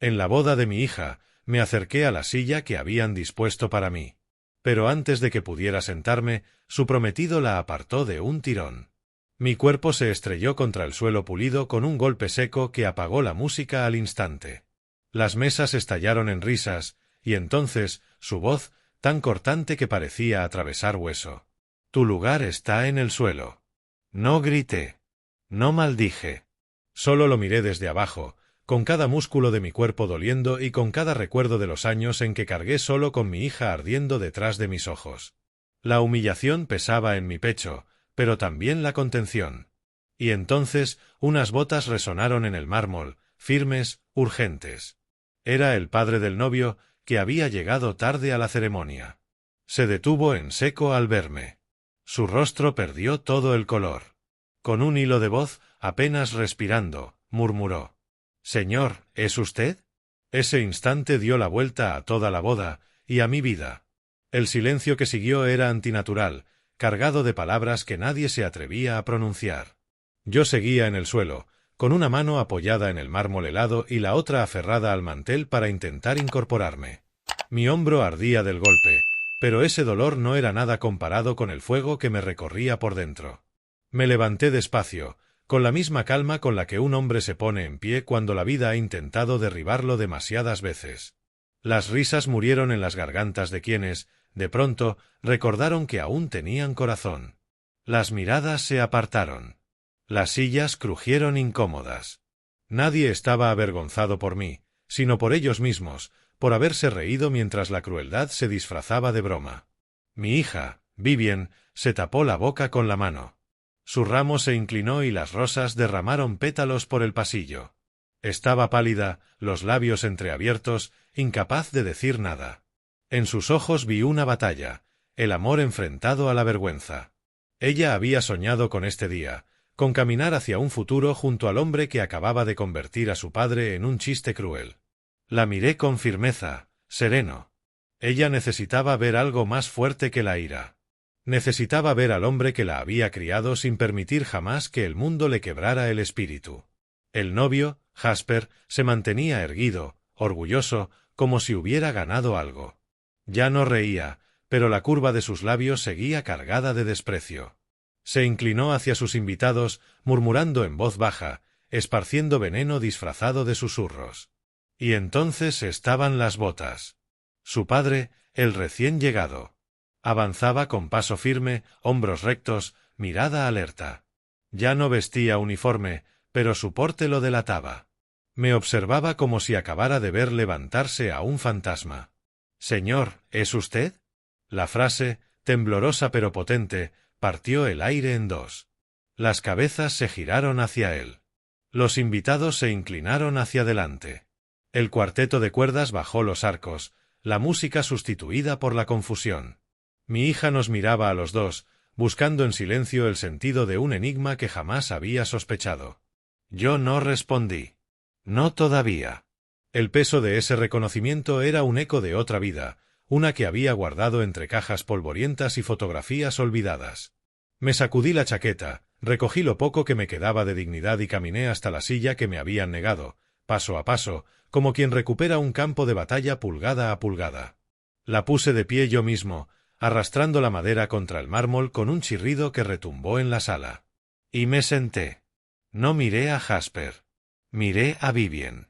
En la boda de mi hija, me acerqué a la silla que habían dispuesto para mí. Pero antes de que pudiera sentarme, su prometido la apartó de un tirón. Mi cuerpo se estrelló contra el suelo pulido con un golpe seco que apagó la música al instante. Las mesas estallaron en risas, y entonces, su voz, tan cortante que parecía atravesar hueso. Tu lugar está en el suelo. No grité. No maldije. Solo lo miré desde abajo, con cada músculo de mi cuerpo doliendo y con cada recuerdo de los años en que cargué solo con mi hija ardiendo detrás de mis ojos. La humillación pesaba en mi pecho, pero también la contención. Y entonces unas botas resonaron en el mármol, firmes, urgentes. Era el padre del novio, que había llegado tarde a la ceremonia. Se detuvo en seco al verme. Su rostro perdió todo el color. Con un hilo de voz, apenas respirando, murmuró: «Señor, ¿es usted?». Ese instante dio la vuelta a toda la boda, y a mi vida. El silencio que siguió era antinatural, cargado de palabras que nadie se atrevía a pronunciar. Yo seguía en el suelo, con una mano apoyada en el mármol helado y la otra aferrada al mantel para intentar incorporarme. Mi hombro ardía del golpe, pero ese dolor no era nada comparado con el fuego que me recorría por dentro. Me levanté despacio, con la misma calma con la que un hombre se pone en pie cuando la vida ha intentado derribarlo demasiadas veces. Las risas murieron en las gargantas de quienes, de pronto, recordaron que aún tenían corazón. Las miradas se apartaron. Las sillas crujieron incómodas. Nadie estaba avergonzado por mí, sino por ellos mismos, por haberse reído mientras la crueldad se disfrazaba de broma. Mi hija, Vivien, se tapó la boca con la mano. Su ramo se inclinó y las rosas derramaron pétalos por el pasillo. Estaba pálida, los labios entreabiertos, incapaz de decir nada. En sus ojos vi una batalla, el amor enfrentado a la vergüenza. Ella había soñado con este día, con caminar hacia un futuro junto al hombre que acababa de convertir a su padre en un chiste cruel. La miré con firmeza, sereno. Ella necesitaba ver algo más fuerte que la ira. Necesitaba ver al hombre que la había criado sin permitir jamás que el mundo le quebrara el espíritu. El novio, Jasper, se mantenía erguido, orgulloso, como si hubiera ganado algo. Ya no reía, pero la curva de sus labios seguía cargada de desprecio. Se inclinó hacia sus invitados, murmurando en voz baja, esparciendo veneno disfrazado de susurros. Y entonces estaban las botas. Su padre, el recién llegado. Avanzaba con paso firme, hombros rectos, mirada alerta. Ya no vestía uniforme, pero su porte lo delataba. Me observaba como si acabara de ver levantarse a un fantasma. «Señor, ¿es usted?». La frase, temblorosa pero potente, partió el aire en dos. Las cabezas se giraron hacia él. Los invitados se inclinaron hacia adelante. El cuarteto de cuerdas bajó los arcos, la música sustituida por la confusión. Mi hija nos miraba a los dos, buscando en silencio el sentido de un enigma que jamás había sospechado. Yo no respondí. No todavía. El peso de ese reconocimiento era un eco de otra vida, una que había guardado entre cajas polvorientas y fotografías olvidadas. Me sacudí la chaqueta, recogí lo poco que me quedaba de dignidad y caminé hasta la silla que me habían negado, paso a paso, como quien recupera un campo de batalla pulgada a pulgada. La puse de pie yo mismo, arrastrando la madera contra el mármol con un chirrido que retumbó en la sala. Y me senté. No miré a Jasper. Miré a Vivien.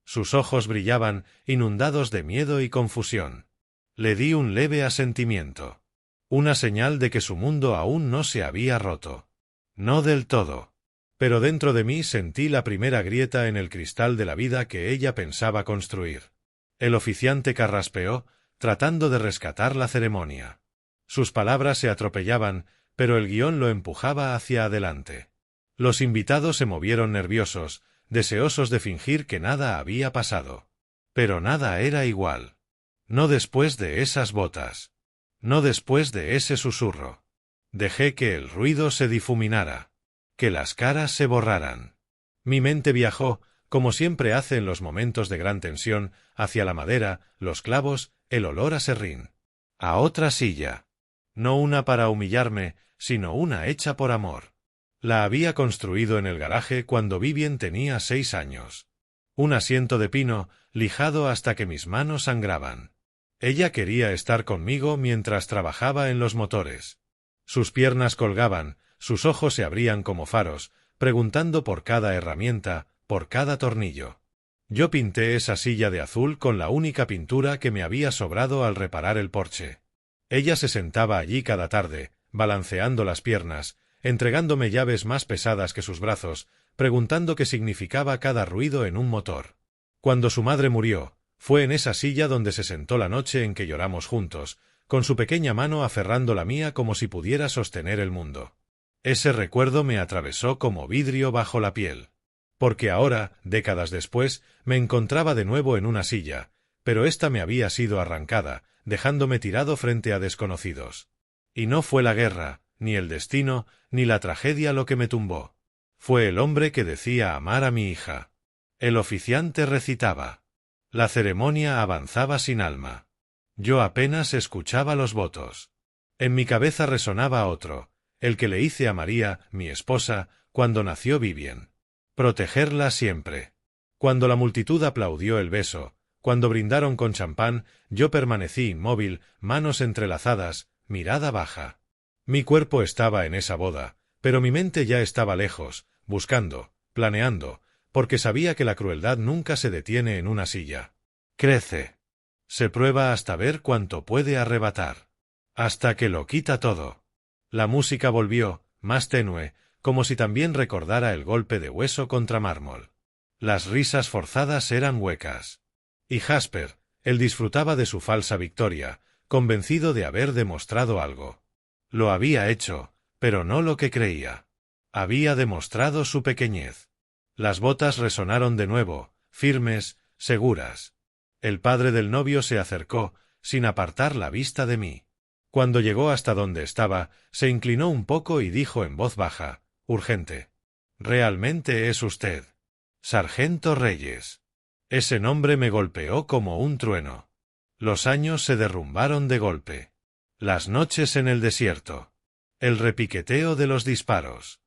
Sus ojos brillaban, inundados de miedo y confusión. Le di un leve asentimiento. Una señal de que su mundo aún no se había roto. No del todo. Pero dentro de mí sentí la primera grieta en el cristal de la vida que ella pensaba construir. El oficiante carraspeó, tratando de rescatar la ceremonia. Sus palabras se atropellaban, pero el guión lo empujaba hacia adelante. Los invitados se movieron nerviosos, deseosos de fingir que nada había pasado. Pero nada era igual. No después de esas botas. No después de ese susurro. Dejé que el ruido se difuminara. Que las caras se borraran. Mi mente viajó, como siempre hace en los momentos de gran tensión, hacia la madera, los clavos, el olor a serrín. A otra silla. No una para humillarme, sino una hecha por amor. La había construido en el garaje cuando Vivien tenía 6 años. Un asiento de pino, lijado hasta que mis manos sangraban. Ella quería estar conmigo mientras trabajaba en los motores. Sus piernas colgaban, sus ojos se abrían como faros, preguntando por cada herramienta, por cada tornillo. Yo pinté esa silla de azul con la única pintura que me había sobrado al reparar el porche. Ella se sentaba allí cada tarde, balanceando las piernas, entregándome llaves más pesadas que sus brazos, preguntando qué significaba cada ruido en un motor. Cuando su madre murió, fue en esa silla donde se sentó la noche en que lloramos juntos, con su pequeña mano aferrando la mía como si pudiera sostener el mundo. Ese recuerdo me atravesó como vidrio bajo la piel. Porque ahora, décadas después, me encontraba de nuevo en una silla, pero ésta me había sido arrancada, dejándome tirado frente a desconocidos. Y no fue la guerra, ni el destino, ni la tragedia lo que me tumbó. Fue el hombre que decía amar a mi hija. El oficiante recitaba. La ceremonia avanzaba sin alma. Yo apenas escuchaba los votos. En mi cabeza resonaba otro, el que le hice a María, mi esposa, cuando nació Vivien. Protegerla siempre. Cuando la multitud aplaudió el beso, cuando brindaron con champán, yo permanecí inmóvil, manos entrelazadas, mirada baja. Mi cuerpo estaba en esa boda, pero mi mente ya estaba lejos, buscando, planeando, porque sabía que la crueldad nunca se detiene en una silla. Crece. Se prueba hasta ver cuánto puede arrebatar. Hasta que lo quita todo. La música volvió, más tenue, como si también recordara el golpe de hueso contra mármol. Las risas forzadas eran huecas. Y Jasper, él disfrutaba de su falsa victoria, convencido de haber demostrado algo. Lo había hecho, pero no lo que creía. Había demostrado su pequeñez. Las botas resonaron de nuevo, firmes, seguras. El padre del novio se acercó, sin apartar la vista de mí. Cuando llegó hasta donde estaba, se inclinó un poco y dijo en voz baja, urgente. «Realmente es usted. Sargento Reyes». Ese nombre me golpeó como un trueno. Los años se derrumbaron de golpe. Las noches en el desierto. El repiqueteo de los disparos.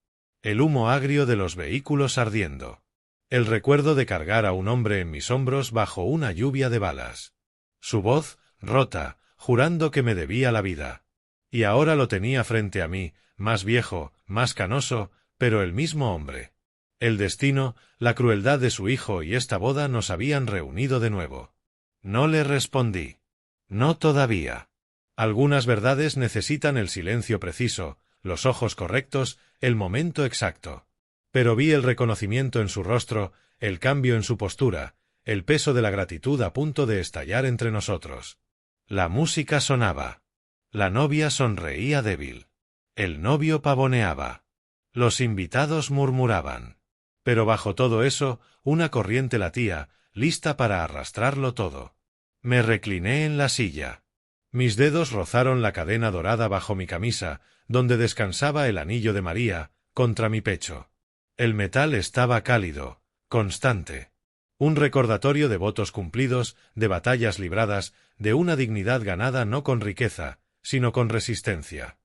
El humo agrio de los vehículos ardiendo. El recuerdo de cargar a un hombre en mis hombros bajo una lluvia de balas. Su voz, rota, jurando que me debía la vida. Y ahora lo tenía frente a mí, más viejo, más canoso, pero el mismo hombre. El destino, la crueldad de su hijo y esta boda nos habían reunido de nuevo. No le respondí. No todavía. Algunas verdades necesitan el silencio preciso, los ojos correctos, el momento exacto. Pero vi el reconocimiento en su rostro, el cambio en su postura, el peso de la gratitud a punto de estallar entre nosotros. La música sonaba. La novia sonreía débil. El novio pavoneaba. Los invitados murmuraban. Pero bajo todo eso, una corriente latía, lista para arrastrarlo todo. Me recliné en la silla. Mis dedos rozaron la cadena dorada bajo mi camisa, donde descansaba el anillo de María, contra mi pecho. El metal estaba cálido, constante. Un recordatorio de votos cumplidos, de batallas libradas, de una dignidad ganada no con riqueza, sino con resistencia.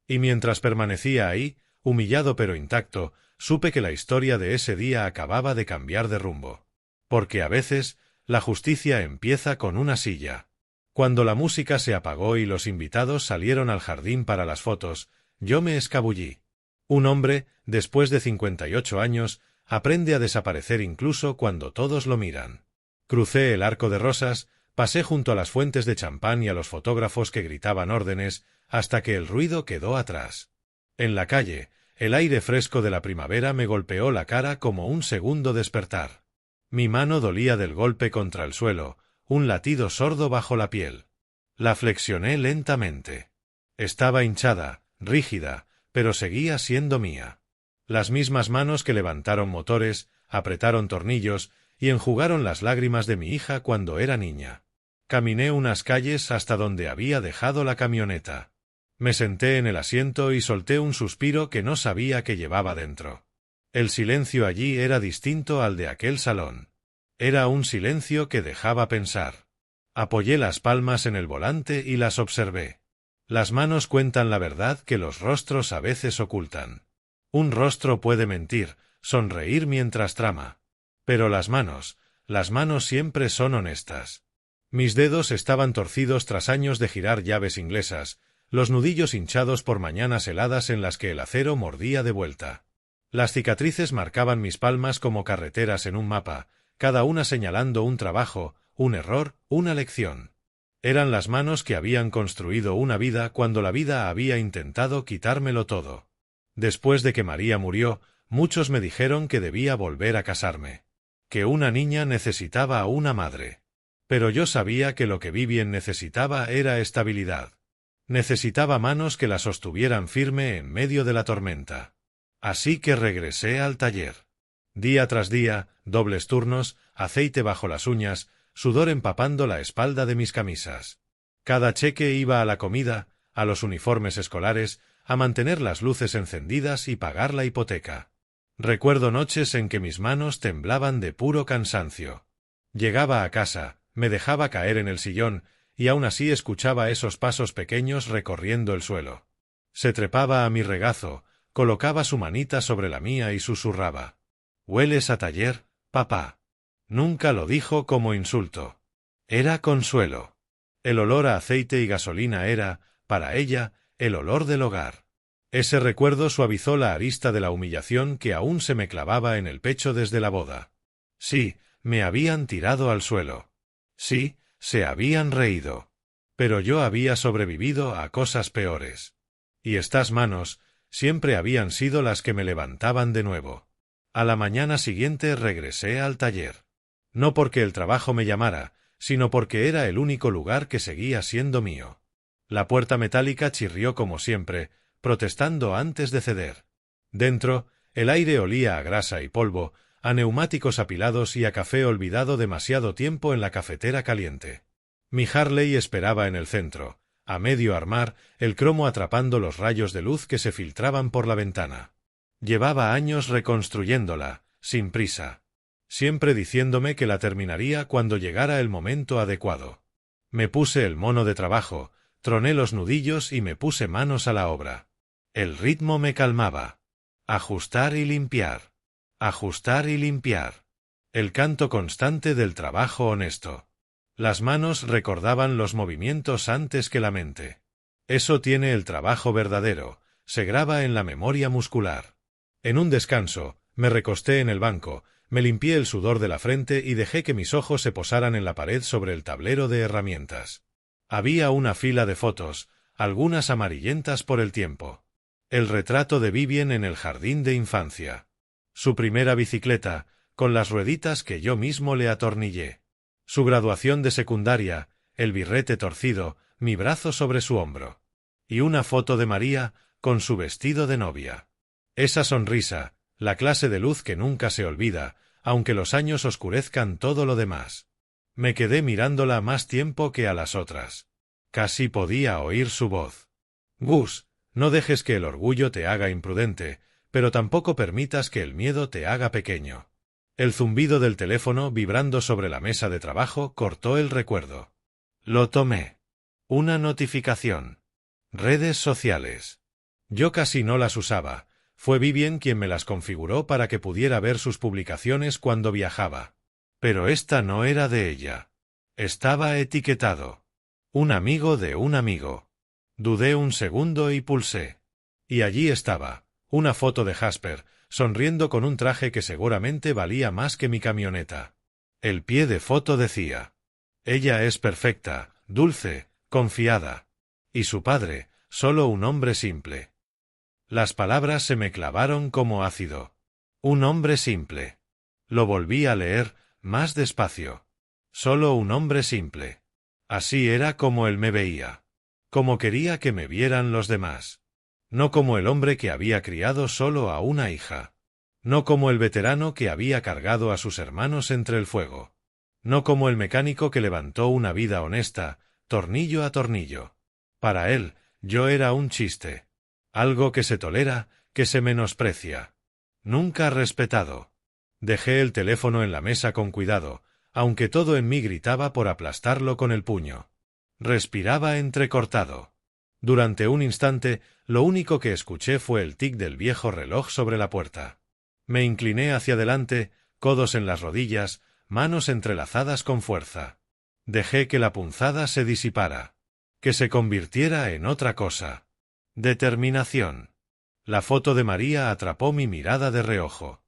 Y mientras permanecía ahí, humillado pero intacto, supe que la historia de ese día acababa de cambiar de rumbo. Porque a veces, la justicia empieza con una silla. Cuando la música se apagó y los invitados salieron al jardín para las fotos, yo me escabullí. Un hombre, después de 58 años, aprende a desaparecer incluso cuando todos lo miran. Crucé el arco de rosas, pasé junto a las fuentes de champán y a los fotógrafos que gritaban órdenes, hasta que el ruido quedó atrás. En la calle, el aire fresco de la primavera me golpeó la cara como un segundo despertar. Mi mano dolía del golpe contra el suelo, un latido sordo bajo la piel. La flexioné lentamente. Estaba hinchada, rígida, pero seguía siendo mía. Las mismas manos que levantaron motores, apretaron tornillos y enjugaron las lágrimas de mi hija cuando era niña. Caminé unas calles hasta donde había dejado la camioneta. Me senté en el asiento y solté un suspiro que no sabía que llevaba dentro. El silencio allí era distinto al de aquel salón. Era un silencio que dejaba pensar. Apoyé las palmas en el volante y las observé. Las manos cuentan la verdad que los rostros a veces ocultan. Un rostro puede mentir, sonreír mientras trama. Pero las Las manos siempre son honestas. Mis dedos estaban torcidos tras años de girar llaves inglesas, los nudillos hinchados por mañanas heladas en las que el acero mordía de vuelta. Las cicatrices marcaban mis palmas como carreteras en un mapa, cada una señalando un trabajo, un error, una lección. Eran las manos que habían construido una vida cuando la vida había intentado quitármelo todo. Después de que María murió, muchos me dijeron que debía volver a casarme, que una niña necesitaba a una madre. Pero yo sabía que lo que Vivien necesitaba era estabilidad. Necesitaba manos que la sostuvieran firme en medio de la tormenta. Así que regresé al taller. Día tras día, dobles turnos, aceite bajo las uñas, sudor empapando la espalda de mis camisas. Cada cheque iba a la comida, a los uniformes escolares, a mantener las luces encendidas y pagar la hipoteca. Recuerdo noches en que mis manos temblaban de puro cansancio. Llegaba a casa, me dejaba caer en el sillón, y aún así escuchaba esos pasos pequeños recorriendo el suelo. Se trepaba a mi regazo, colocaba su manita sobre la mía y susurraba: «¿Hueles a taller, papá?» Nunca lo dijo como insulto. Era consuelo. El olor a aceite y gasolina era, para ella, el olor del hogar. Ese recuerdo suavizó la arista de la humillación que aún se me clavaba en el pecho desde la boda. Sí, me habían tirado al suelo. Sí, se habían reído. Pero yo había sobrevivido a cosas peores. Y estas manos siempre habían sido las que me levantaban de nuevo. A la mañana siguiente regresé al taller. No porque el trabajo me llamara, sino porque era el único lugar que seguía siendo mío. La puerta metálica chirrió como siempre, protestando antes de ceder. Dentro, el aire olía a grasa y polvo, a neumáticos apilados y a café olvidado demasiado tiempo en la cafetera caliente. Mi Harley esperaba en el centro, a medio armar, el cromo atrapando los rayos de luz que se filtraban por la ventana. Llevaba años reconstruyéndola, sin prisa. Siempre diciéndome que la terminaría cuando llegara el momento adecuado. Me puse el mono de trabajo, troné los nudillos y me puse manos a la obra. El ritmo me calmaba. Ajustar y limpiar. Ajustar y limpiar. El canto constante del trabajo honesto. Las manos recordaban los movimientos antes que la mente. Eso tiene el trabajo verdadero, se graba en la memoria muscular. En un descanso, me recosté en el banco, me limpié el sudor de la frente y dejé que mis ojos se posaran en la pared sobre el tablero de herramientas. Había una fila de fotos, algunas amarillentas por el tiempo. El retrato de Vivien en el jardín de infancia. Su primera bicicleta, con las rueditas que yo mismo le atornillé. Su graduación de secundaria, el birrete torcido, mi brazo sobre su hombro. Y una foto de María, con su vestido de novia. Esa sonrisa, la clase de luz que nunca se olvida, aunque los años oscurezcan todo lo demás. Me quedé mirándola más tiempo que a las otras. Casi podía oír su voz. Gus, no dejes que el orgullo te haga imprudente, pero tampoco permitas que el miedo te haga pequeño. El zumbido del teléfono vibrando sobre la mesa de trabajo cortó el recuerdo. Lo tomé. Una notificación. Redes sociales. Yo casi no las usaba. Fue Vivien quien me las configuró para que pudiera ver sus publicaciones cuando viajaba. Pero esta no era de ella. Estaba etiquetado. Un amigo de un amigo. Dudé un segundo y pulsé. Y allí estaba, una foto de Jasper, sonriendo con un traje que seguramente valía más que mi camioneta. El pie de foto decía: «Ella es perfecta, dulce, confiada». Y su padre, solo un hombre simple. Las palabras se me clavaron como ácido. Un hombre simple. Lo volví a leer, más despacio. Solo un hombre simple. Así era como él me veía. Como quería que me vieran los demás. No como el hombre que había criado solo a una hija. No como el veterano que había cargado a sus hermanos entre el fuego. No como el mecánico que levantó una vida honesta, tornillo a tornillo. Para él, yo era un chiste. Algo que se tolera, que se menosprecia. Nunca respetado. Dejé el teléfono en la mesa con cuidado, aunque todo en mí gritaba por aplastarlo con el puño. Respiraba entrecortado. Durante un instante, lo único que escuché fue el tic del viejo reloj sobre la puerta. Me incliné hacia adelante, codos en las rodillas, manos entrelazadas con fuerza. Dejé que la punzada se disipara, que se convirtiera en otra cosa. Determinación. La foto de María atrapó mi mirada de reojo.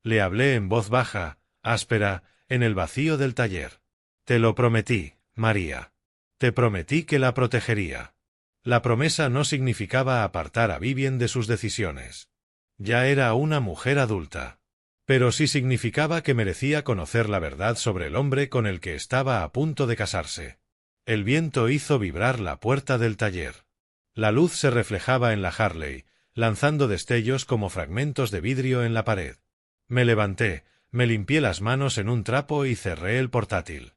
Le hablé en voz baja, áspera, en el vacío del taller. Te lo prometí, María. Te prometí que la protegería. La promesa no significaba apartar a Vivien de sus decisiones. Ya era una mujer adulta. Pero sí significaba que merecía conocer la verdad sobre el hombre con el que estaba a punto de casarse. El viento hizo vibrar la puerta del taller. La luz se reflejaba en la Harley, lanzando destellos como fragmentos de vidrio en la pared. Me levanté, me limpié las manos en un trapo y cerré el portátil.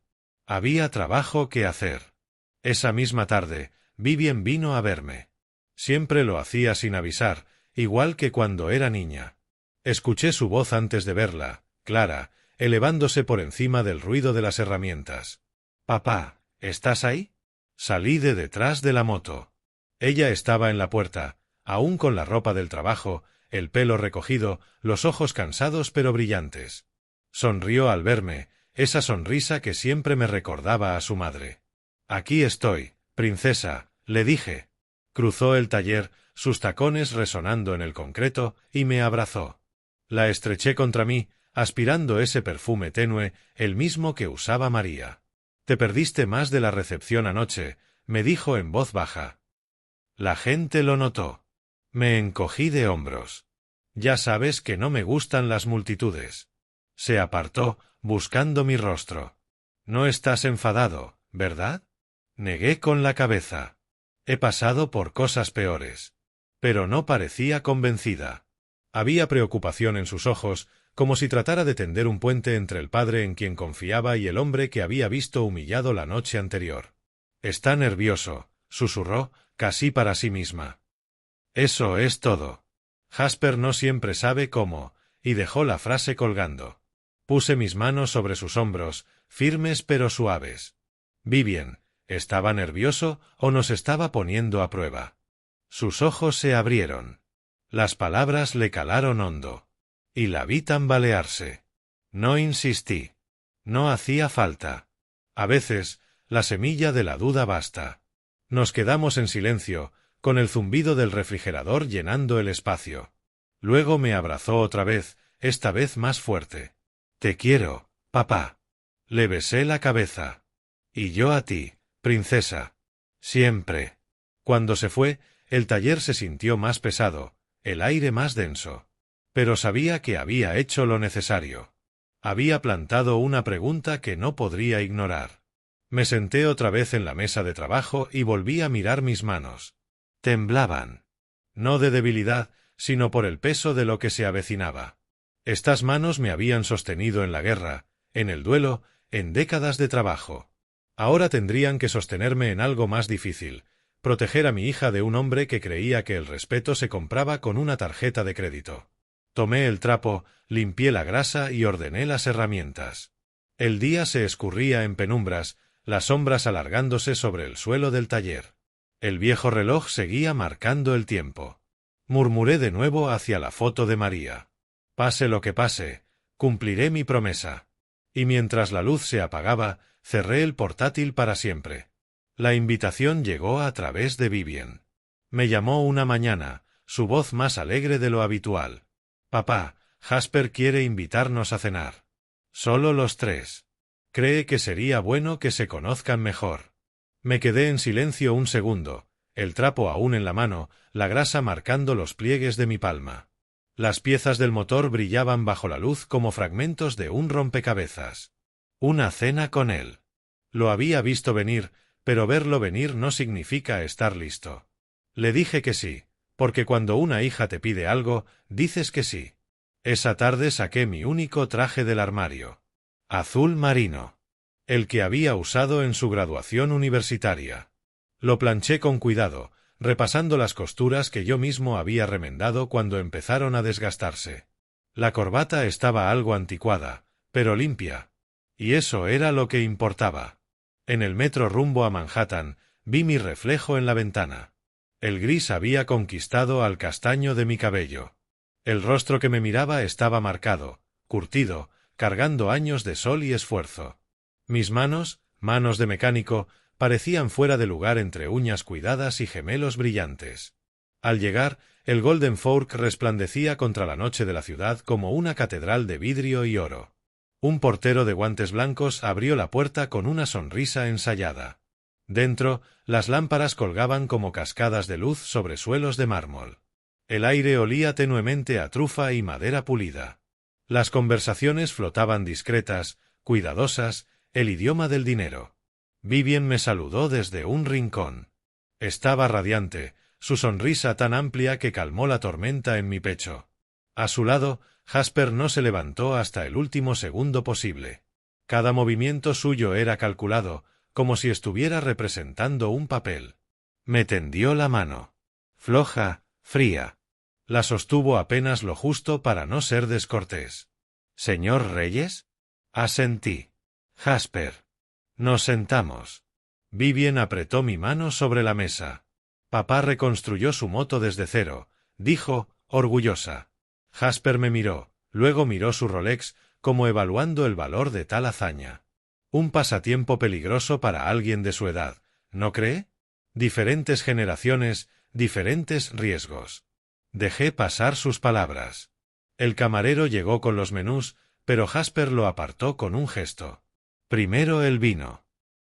Había trabajo que hacer. Esa misma tarde, Vivien vino a verme. Siempre lo hacía sin avisar, igual que cuando era niña. Escuché su voz antes de verla, clara, elevándose por encima del ruido de las herramientas. «Papá, ¿estás ahí?» Salí de detrás de la moto. Ella estaba en la puerta, aún con la ropa del trabajo, el pelo recogido, los ojos cansados pero brillantes. Sonrió al verme, esa sonrisa que siempre me recordaba a su madre. «Aquí estoy, princesa», le dije. Cruzó el taller, sus tacones resonando en el concreto, y me abrazó. La estreché contra mí, aspirando ese perfume tenue, el mismo que usaba María. «Te perdiste más de la recepción anoche», me dijo en voz baja. La gente lo notó. Me encogí de hombros. «Ya sabes que no me gustan las multitudes». Se apartó, buscando mi rostro. «No estás enfadado, ¿verdad?» Negué con la cabeza. He pasado por cosas peores. Pero no parecía convencida. Había preocupación en sus ojos, como si tratara de tender un puente entre el padre en quien confiaba y el hombre que había visto humillado la noche anterior. «Está nervioso», susurró, casi para sí misma. «Eso es todo. Jasper no siempre sabe cómo», y dejó la frase colgando. Puse mis manos sobre sus hombros, firmes pero suaves. «Vivien, ¿estaba nervioso o nos estaba poniendo a prueba?» Sus ojos se abrieron. Las palabras le calaron hondo. Y la vi tambalearse. No insistí. No hacía falta. A veces, la semilla de la duda basta. Nos quedamos en silencio, con el zumbido del refrigerador llenando el espacio. Luego me abrazó otra vez, esta vez más fuerte. «Te quiero, papá». Le besé la cabeza. «Y yo a ti, princesa. Siempre». Cuando se fue, el taller se sintió más pesado, el aire más denso. Pero sabía que había hecho lo necesario. Había plantado una pregunta que no podría ignorar. Me senté otra vez en la mesa de trabajo y volví a mirar mis manos. Temblaban. No de debilidad, sino por el peso de lo que se avecinaba. Estas manos me habían sostenido en la guerra, en el duelo, en décadas de trabajo. Ahora tendrían que sostenerme en algo más difícil, proteger a mi hija de un hombre que creía que el respeto se compraba con una tarjeta de crédito. Tomé el trapo, limpié la grasa y ordené las herramientas. El día se escurría en penumbras, las sombras alargándose sobre el suelo del taller. El viejo reloj seguía marcando el tiempo. Murmuré de nuevo hacia la foto de María. «Pase lo que pase, cumpliré mi promesa». Y mientras la luz se apagaba, cerré el portátil para siempre. La invitación llegó a través de Vivien. Me llamó una mañana, su voz más alegre de lo habitual. «Papá, Jasper quiere invitarnos a cenar. Solo los tres. Cree que sería bueno que se conozcan mejor». Me quedé en silencio un segundo, el trapo aún en la mano, la grasa marcando los pliegues de mi palma. Las piezas del motor brillaban bajo la luz como fragmentos de un rompecabezas. Una cena con él. Lo había visto venir, pero verlo venir no significa estar listo. Le dije que sí, porque cuando una hija te pide algo, dices que sí. Esa tarde saqué mi único traje del armario. Azul marino. El que había usado en su graduación universitaria. Lo planché con cuidado, repasando las costuras que yo mismo había remendado cuando empezaron a desgastarse. La corbata estaba algo anticuada, pero limpia. Y eso era lo que importaba. En el metro rumbo a Manhattan, vi mi reflejo en la ventana. El gris había conquistado al castaño de mi cabello. El rostro que me miraba estaba marcado, curtido, cargando años de sol y esfuerzo. Mis manos, manos de mecánico, parecían fuera de lugar entre uñas cuidadas y gemelos brillantes. Al llegar, el Golden Fork resplandecía contra la noche de la ciudad como una catedral de vidrio y oro. Un portero de guantes blancos abrió la puerta con una sonrisa ensayada. Dentro, las lámparas colgaban como cascadas de luz sobre suelos de mármol. El aire olía tenuemente a trufa y madera pulida. Las conversaciones flotaban discretas, cuidadosas, el idioma del dinero. Vivien me saludó desde un rincón. Estaba radiante, su sonrisa tan amplia que calmó la tormenta en mi pecho. A su lado, Jasper no se levantó hasta el último segundo posible. Cada movimiento suyo era calculado, como si estuviera representando un papel. Me tendió la mano. Floja, fría. La sostuvo apenas lo justo para no ser descortés. —¿Señor Reyes? Asentí. Jasper. Nos sentamos. Vivien apretó mi mano sobre la mesa. Papá reconstruyó su moto desde cero, dijo, orgullosa. Jasper me miró, luego miró su Rolex, como evaluando el valor de tal hazaña. Un pasatiempo peligroso para alguien de su edad, ¿no cree? Diferentes generaciones, diferentes riesgos. Dejé pasar sus palabras. El camarero llegó con los menús, pero Jasper lo apartó con un gesto. Primero el vino.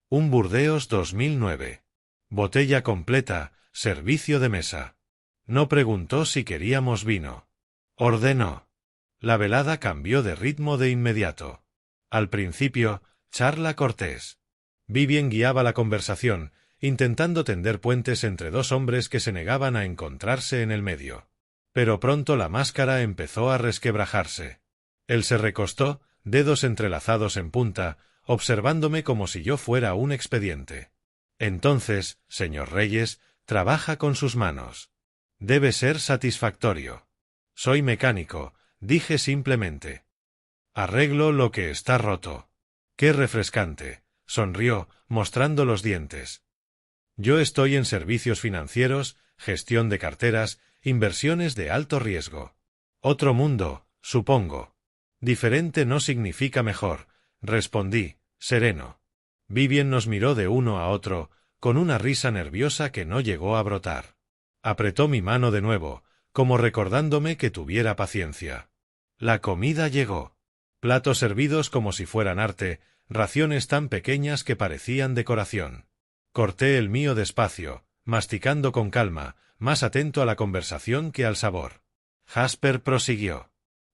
Un Burdeos 2009. Botella completa, servicio de mesa. No preguntó si queríamos vino. Ordenó. La velada cambió de ritmo de inmediato. Al principio, charla cortés. Vivien guiaba la conversación, intentando tender puentes entre dos hombres que se negaban a encontrarse en el medio. Pero pronto la máscara empezó a resquebrajarse. Él se recostó, dedos entrelazados en punta, observándome como si yo fuera un expediente. Entonces, señor Reyes, trabaja con sus manos. Debe ser satisfactorio. Soy mecánico, dije simplemente. Arreglo lo que está roto. Qué refrescante, sonrió, mostrando los dientes. Yo estoy en servicios financieros, gestión de carteras, inversiones de alto riesgo. Otro mundo, supongo. Diferente no significa mejor, respondí, sereno. Vivien nos miró de uno a otro, con una risa nerviosa que no llegó a brotar. Apretó mi mano de nuevo, como recordándome que tuviera paciencia. La comida llegó. Platos servidos como si fueran arte, raciones tan pequeñas que parecían decoración. Corté el mío despacio, masticando con calma, más atento a la conversación que al sabor. Jasper prosiguió.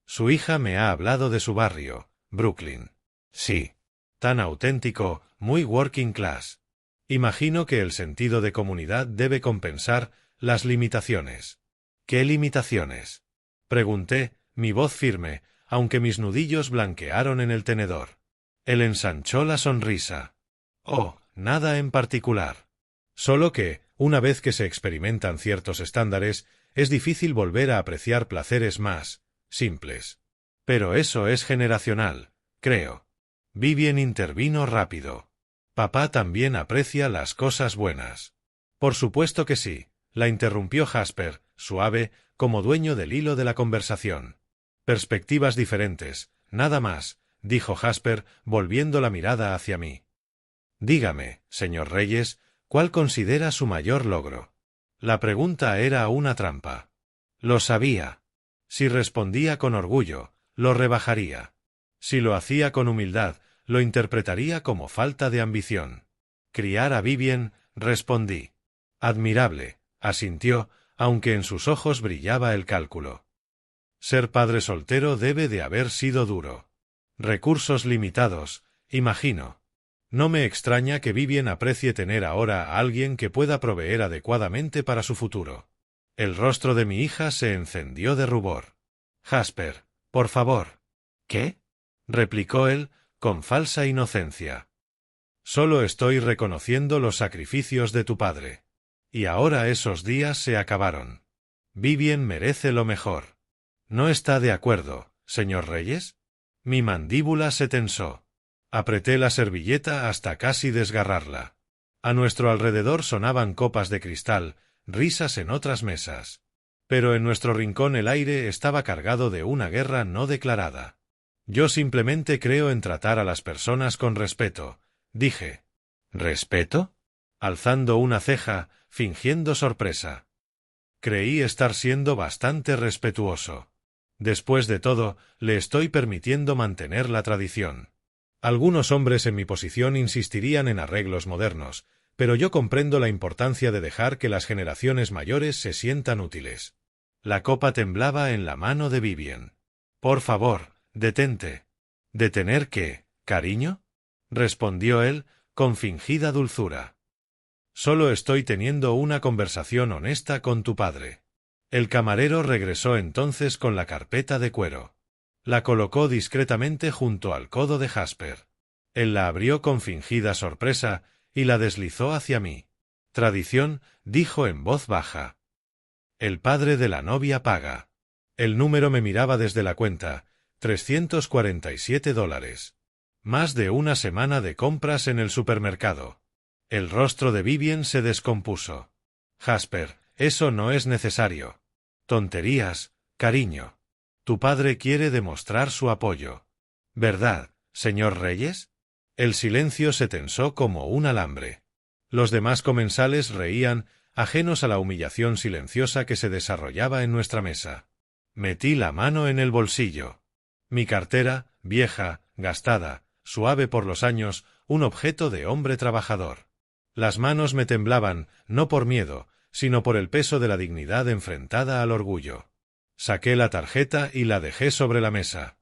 Su hija me ha hablado de su barrio, Brooklyn. Sí. Tan auténtico, muy working class. Imagino que el sentido de comunidad debe compensar las limitaciones. ¿Qué limitaciones? Pregunté, mi voz firme, aunque mis nudillos blanquearon en el tenedor. Él ensanchó la sonrisa. Oh, nada en particular. Solo que, una vez que se experimentan ciertos estándares, es difícil volver a apreciar placeres más simples. Pero eso es generacional, creo. Vivien intervino rápido. Papá también aprecia las cosas buenas. Por supuesto que sí, la interrumpió Jasper, suave, como dueño del hilo de la conversación. Perspectivas diferentes, nada más, dijo Jasper, volviendo la mirada hacia mí. Dígame, señor Reyes, ¿cuál considera su mayor logro? La pregunta era una trampa. Lo sabía. Si respondía con orgullo, lo rebajaría. Si lo hacía con humildad, lo interpretaría como falta de ambición. Criar a Vivien, respondí. Admirable, asintió, aunque en sus ojos brillaba el cálculo. Ser padre soltero debe de haber sido duro. Recursos limitados, imagino. No me extraña que Vivien aprecie tener ahora a alguien que pueda proveer adecuadamente para su futuro. El rostro de mi hija se encendió de rubor. Jasper, por favor. ¿Qué? Replicó él, con falsa inocencia. Solo estoy reconociendo los sacrificios de tu padre. Y ahora esos días se acabaron. Vivien merece lo mejor. ¿No está de acuerdo, señor Reyes? Mi mandíbula se tensó. Apreté la servilleta hasta casi desgarrarla. A nuestro alrededor sonaban copas de cristal, risas en otras mesas. Pero en nuestro rincón el aire estaba cargado de una guerra no declarada. Yo simplemente creo en tratar a las personas con respeto, dije. ¿Respeto? Alzando una ceja, fingiendo sorpresa. Creí estar siendo bastante respetuoso. Después de todo, le estoy permitiendo mantener la tradición. Algunos hombres en mi posición insistirían en arreglos modernos, pero yo comprendo la importancia de dejar que las generaciones mayores se sientan útiles. La copa temblaba en la mano de Vivien. Por favor, detente. ¿Detener qué, cariño? Respondió él, con fingida dulzura. Solo estoy teniendo una conversación honesta con tu padre. El camarero regresó entonces con la carpeta de cuero. La colocó discretamente junto al codo de Jasper. Él la abrió con fingida sorpresa y la deslizó hacia mí. Tradición, dijo en voz baja. El padre de la novia paga. El número me miraba desde la cuenta, $347. Más de una semana de compras en el supermercado. El rostro de Vivien se descompuso. Jasper, eso no es necesario. Tonterías, cariño. Tu padre quiere demostrar su apoyo. ¿Verdad, señor Reyes? El silencio se tensó como un alambre. Los demás comensales reían, ajenos a la humillación silenciosa que se desarrollaba en nuestra mesa. Metí la mano en el bolsillo. Mi cartera, vieja, gastada, suave por los años, un objeto de hombre trabajador. Las manos me temblaban, no por miedo, sino por el peso de la dignidad enfrentada al orgullo. Saqué la tarjeta y la dejé sobre la mesa.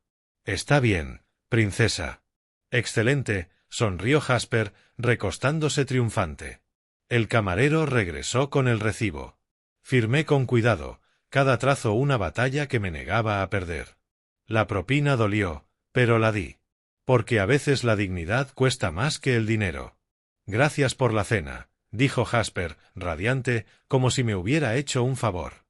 Está bien, princesa. Excelente, sonrió Jasper, recostándose triunfante. El camarero regresó con el recibo. Firmé con cuidado, cada trazo una batalla que me negaba a perder. La propina dolió, pero la di. Porque a veces la dignidad cuesta más que el dinero. Gracias por la cena, dijo Jasper, radiante, como si me hubiera hecho un favor.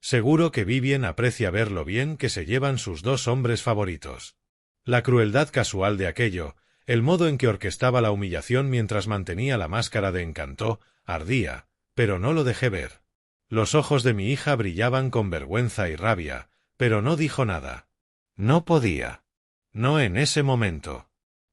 Seguro que Vivien aprecia ver lo bien que se llevan sus dos hombres favoritos. La crueldad casual de aquello, el modo en que orquestaba la humillación mientras mantenía la máscara de encanto, ardía, pero no lo dejé ver. Los ojos de mi hija brillaban con vergüenza y rabia, pero no dijo nada. No podía. No en ese momento.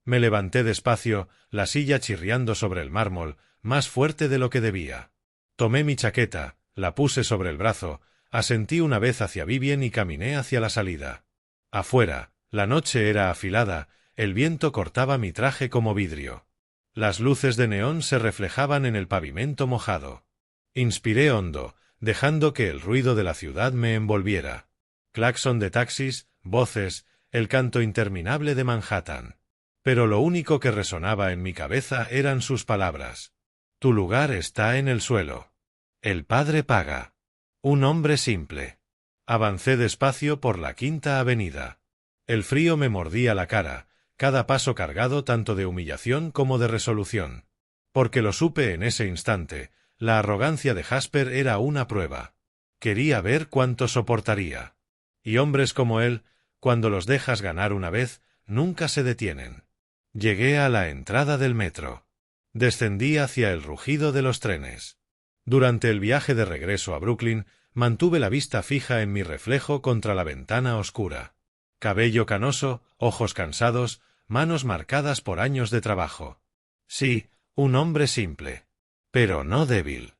Me levanté despacio, la silla chirriando sobre el mármol, más fuerte de lo que debía. Tomé mi chaqueta, la puse sobre el brazo, asentí una vez hacia Vivien y caminé hacia la salida. Afuera, la noche era afilada, el viento cortaba mi traje como vidrio. Las luces de neón se reflejaban en el pavimento mojado. Inspiré hondo, dejando que el ruido de la ciudad me envolviera. Claxon de taxis, voces, el canto interminable de Manhattan. Pero lo único que resonaba en mi cabeza eran sus palabras. Tu lugar está en el suelo. El padre paga. Un hombre simple. Avancé despacio por la Quinta Avenida. El frío me mordía la cara, cada paso cargado tanto de humillación como de resolución. Porque lo supe en ese instante, la arrogancia de Jasper era una prueba. Quería ver cuánto soportaría. Y hombres como él, cuando los dejas ganar una vez, nunca se detienen. Llegué a la entrada del metro. Descendí hacia el rugido de los trenes. Durante el viaje de regreso a Brooklyn, mantuve la vista fija en mi reflejo contra la ventana oscura. Cabello canoso, ojos cansados, manos marcadas por años de trabajo. Sí, un hombre simple. Pero no débil.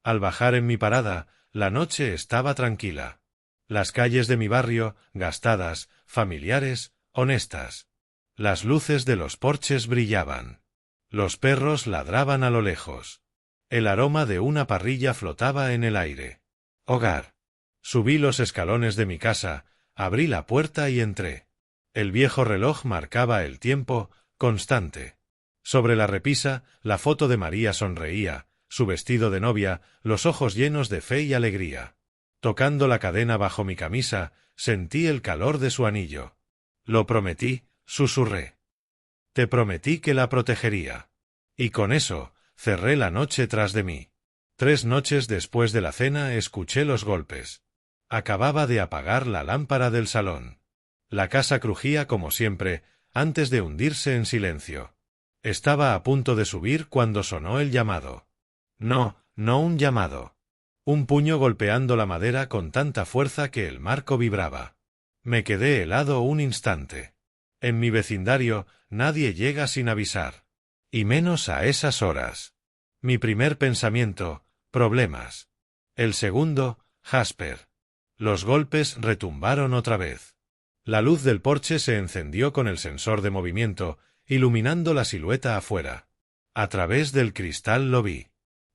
Al bajar en mi parada, la noche estaba tranquila. Las calles de mi barrio, gastadas, familiares, honestas. Las luces de los porches brillaban. Los perros ladraban a lo lejos. El aroma de una parrilla flotaba en el aire. Hogar. Subí los escalones de mi casa, abrí la puerta y entré. El viejo reloj marcaba el tiempo, constante. Sobre la repisa, la foto de María sonreía, su vestido de novia, los ojos llenos de fe y alegría. Tocando la cadena bajo mi camisa, sentí el calor de su anillo. Lo prometí, susurré. Te prometí que la protegería. Y con eso, cerré la noche tras de mí. 3 noches después de la cena escuché los golpes. Acababa de apagar la lámpara del salón. La casa crujía como siempre, antes de hundirse en silencio. Estaba a punto de subir cuando sonó el llamado. No, no un llamado. Un puño golpeando la madera con tanta fuerza que el marco vibraba. Me quedé helado un instante. En mi vecindario nadie llega sin avisar. Y menos a esas horas. Mi primer pensamiento, problemas. El segundo, Jasper. Los golpes retumbaron otra vez. La luz del porche se encendió con el sensor de movimiento, iluminando la silueta afuera. A través del cristal lo vi.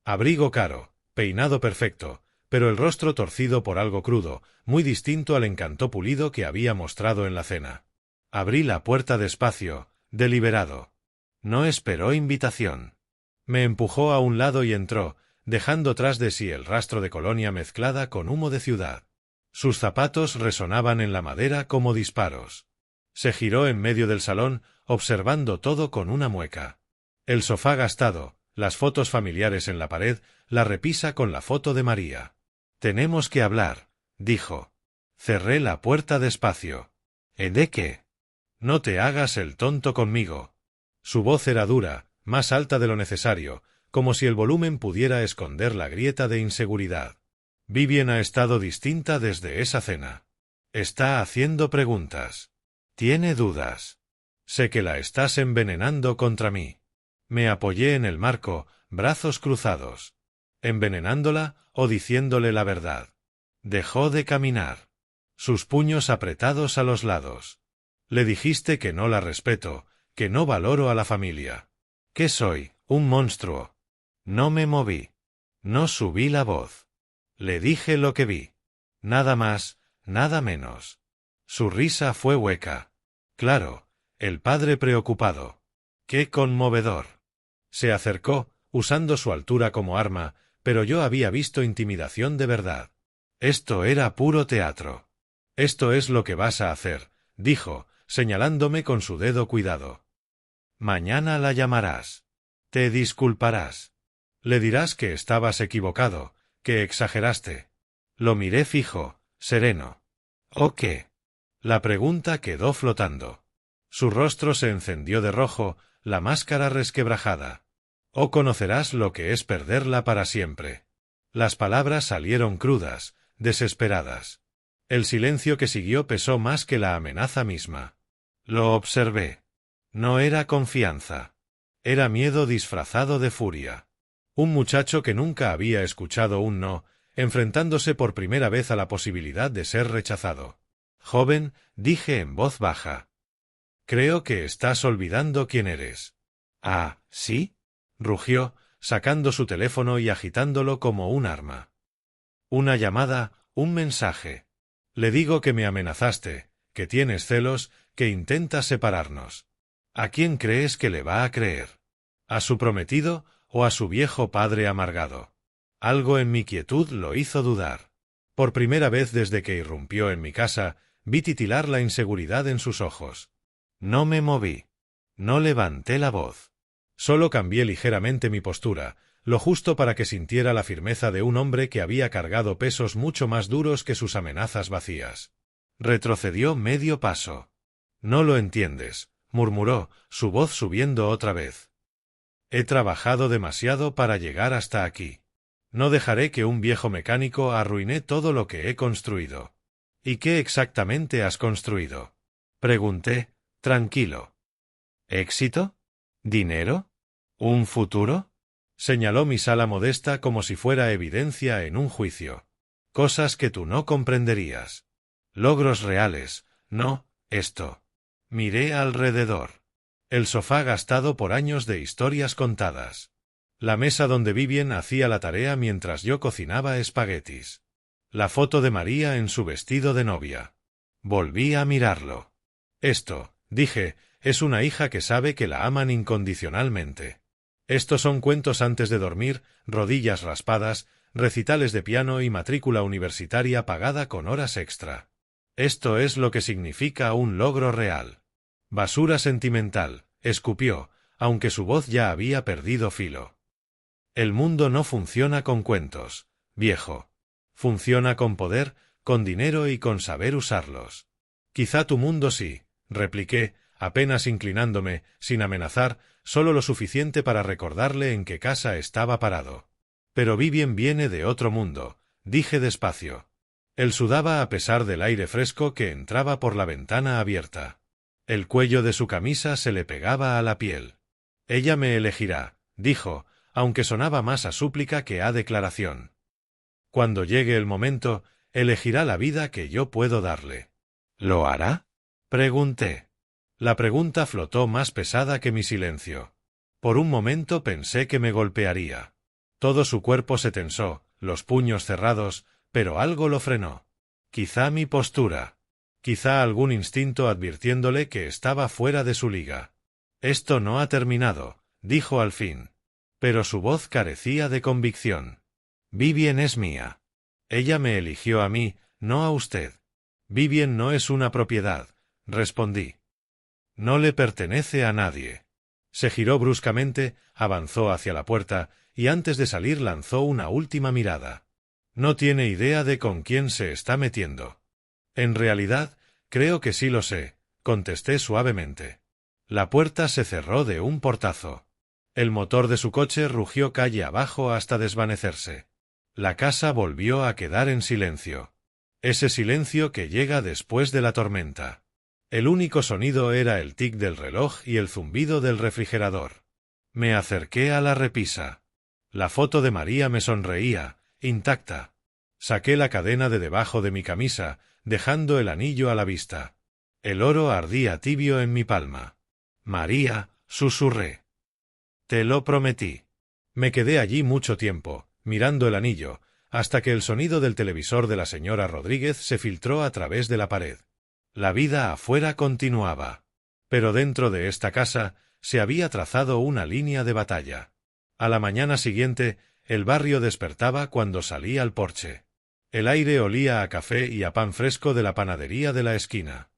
Abrigo caro, peinado perfecto, pero el rostro torcido por algo crudo, muy distinto al encanto pulido que había mostrado en la cena. Abrí la puerta despacio, deliberado. No esperó invitación. Me empujó a un lado y entró, dejando tras de sí el rastro de colonia mezclada con humo de ciudad. Sus zapatos resonaban en la madera como disparos. Se giró en medio del salón, observando todo con una mueca. El sofá gastado, las fotos familiares en la pared, la repisa con la foto de María. «Tenemos que hablar», dijo. Cerré la puerta despacio. ¿De qué? No te hagas el tonto conmigo. Su voz era dura, más alta de lo necesario, como si el volumen pudiera esconder la grieta de inseguridad. Vivien ha estado distinta desde esa cena. Está haciendo preguntas. Tiene dudas. Sé que la estás envenenando contra mí. Me apoyé en el marco, brazos cruzados. ¿Envenenándola o diciéndole la verdad? Dejó de caminar. Sus puños apretados a los lados. Le dijiste que no la respeto, que no valoro a la familia. ¿Qué soy? Un monstruo. No me moví. No subí la voz. Le dije lo que vi. Nada más, nada menos. Su risa fue hueca. Claro, el padre preocupado. ¡Qué conmovedor! Se acercó, usando su altura como arma, pero yo había visto intimidación de verdad. Esto era puro teatro. Esto es lo que vas a hacer, dijo, señalándome con su dedo cuidado. Mañana la llamarás. Te disculparás. Le dirás que estabas equivocado, que exageraste. Lo miré fijo, sereno. ¿O qué? La pregunta quedó flotando. Su rostro se encendió de rojo, la máscara resquebrajada. «O conocerás lo que es perderla para siempre». Las palabras salieron crudas, desesperadas. El silencio que siguió pesó más que la amenaza misma. Lo observé. No era confianza. Era miedo disfrazado de furia. Un muchacho que nunca había escuchado un no, enfrentándose por primera vez a la posibilidad de ser rechazado. «Joven», dije en voz baja. «Creo que estás olvidando quién eres». «Ah, ¿sí?», rugió, sacando su teléfono y agitándolo como un arma. «Una llamada, un mensaje. Le digo que me amenazaste, que tienes celos, que intentas separarnos. ¿A quién crees que le va a creer? ¿A su prometido o a su viejo padre amargado?» Algo en mi quietud lo hizo dudar. Por primera vez desde que irrumpió en mi casa, vi titilar la inseguridad en sus ojos. No me moví. No levanté la voz. Solo cambié ligeramente mi postura, lo justo para que sintiera la firmeza de un hombre que había cargado pesos mucho más duros que sus amenazas vacías. Retrocedió medio paso. «No lo entiendes», murmuró, su voz subiendo otra vez. «He trabajado demasiado para llegar hasta aquí. No dejaré que un viejo mecánico arruine todo lo que he construido». «¿Y qué exactamente has construido?», pregunté, tranquilo. «¿Éxito? ¿Dinero? ¿Un futuro?», señaló mi sala modesta como si fuera evidencia en un juicio. «Cosas que tú no comprenderías. Logros reales, no, esto». Miré alrededor. El sofá gastado por años de historias contadas. La mesa donde Vivien hacía la tarea mientras yo cocinaba espaguetis. La foto de María en su vestido de novia. Volví a mirarlo. «Esto», dije, «es una hija que sabe que la aman incondicionalmente. Estos son cuentos antes de dormir, rodillas raspadas, recitales de piano y matrícula universitaria pagada con horas extra. Esto es lo que significa un logro real». «Basura sentimental», escupió, aunque su voz ya había perdido filo. «El mundo no funciona con cuentos, viejo. Funciona con poder, con dinero y con saber usarlos». «Quizá tu mundo sí», repliqué, apenas inclinándome, sin amenazar, solo lo suficiente para recordarle en qué casa estaba parado. «Pero Vivien viene de otro mundo», dije despacio. Él sudaba a pesar del aire fresco que entraba por la ventana abierta. El cuello de su camisa se le pegaba a la piel. Ella me elegirá, dijo, aunque sonaba más a súplica que a declaración. Cuando llegue el momento, elegirá la vida que yo puedo darle. ¿Lo hará? Pregunté. La pregunta flotó más pesada que mi silencio. Por un momento pensé que me golpearía. Todo su cuerpo se tensó, los puños cerrados, pero algo lo frenó. Quizá mi postura. Quizá algún instinto advirtiéndole que estaba fuera de su liga. Esto no ha terminado, dijo al fin. Pero su voz carecía de convicción. Vivien es mía. Ella me eligió a mí, no a usted. Vivien no es una propiedad, respondí. No le pertenece a nadie. Se giró bruscamente, avanzó hacia la puerta, y antes de salir lanzó una última mirada. No tiene idea de con quién se está metiendo. En realidad, creo que sí lo sé, contesté suavemente. La puerta se cerró de un portazo. El motor de su coche rugió calle abajo hasta desvanecerse. La casa volvió a quedar en silencio. Ese silencio que llega después de la tormenta. El único sonido era el tic del reloj y el zumbido del refrigerador. Me acerqué a la repisa. La foto de María me sonreía, intacta. Saqué la cadena de debajo de mi camisa, dejando el anillo a la vista. El oro ardía tibio en mi palma. María, susurré. Te lo prometí. Me quedé allí mucho tiempo, mirando el anillo, hasta que el sonido del televisor de la señora Rodríguez se filtró a través de la pared. La vida afuera continuaba. Pero dentro de esta casa se había trazado una línea de batalla. A la mañana siguiente, el barrio despertaba cuando salí al porche. El aire olía a café y a pan fresco de la panadería de la esquina.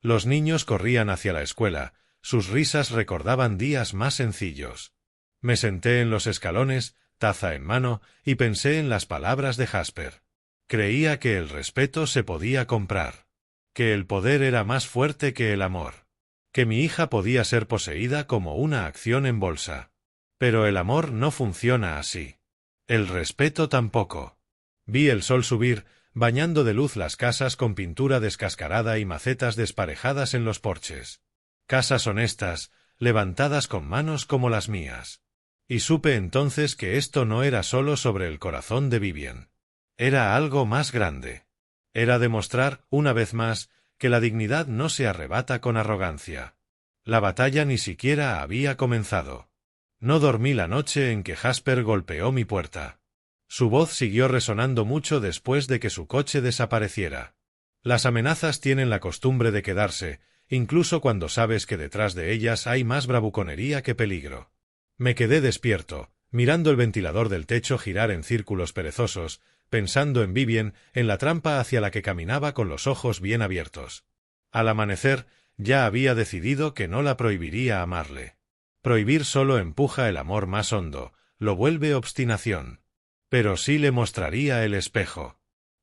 Los niños corrían hacia la escuela, sus risas recordaban días más sencillos. Me senté en los escalones, taza en mano, y pensé en las palabras de Jasper. Creía que el respeto se podía comprar. Que el poder era más fuerte que el amor. Que mi hija podía ser poseída como una acción en bolsa. Pero el amor no funciona así. El respeto tampoco. Vi el sol subir, bañando de luz las casas con pintura descascarada y macetas desparejadas en los porches. Casas honestas, levantadas con manos como las mías. Y supe entonces que esto no era solo sobre el corazón de Vivien. Era algo más grande. Era demostrar, una vez más, que la dignidad no se arrebata con arrogancia. La batalla ni siquiera había comenzado. No dormí la noche en que Jasper golpeó mi puerta. Su voz siguió resonando mucho después de que su coche desapareciera. Las amenazas tienen la costumbre de quedarse, incluso cuando sabes que detrás de ellas hay más bravuconería que peligro. Me quedé despierto, mirando el ventilador del techo girar en círculos perezosos, pensando en Vivien, en la trampa hacia la que caminaba con los ojos bien abiertos. Al amanecer, ya había decidido que no la prohibiría amarle. Prohibir solo empuja el amor más hondo, lo vuelve obstinación. Pero sí le mostraría el espejo.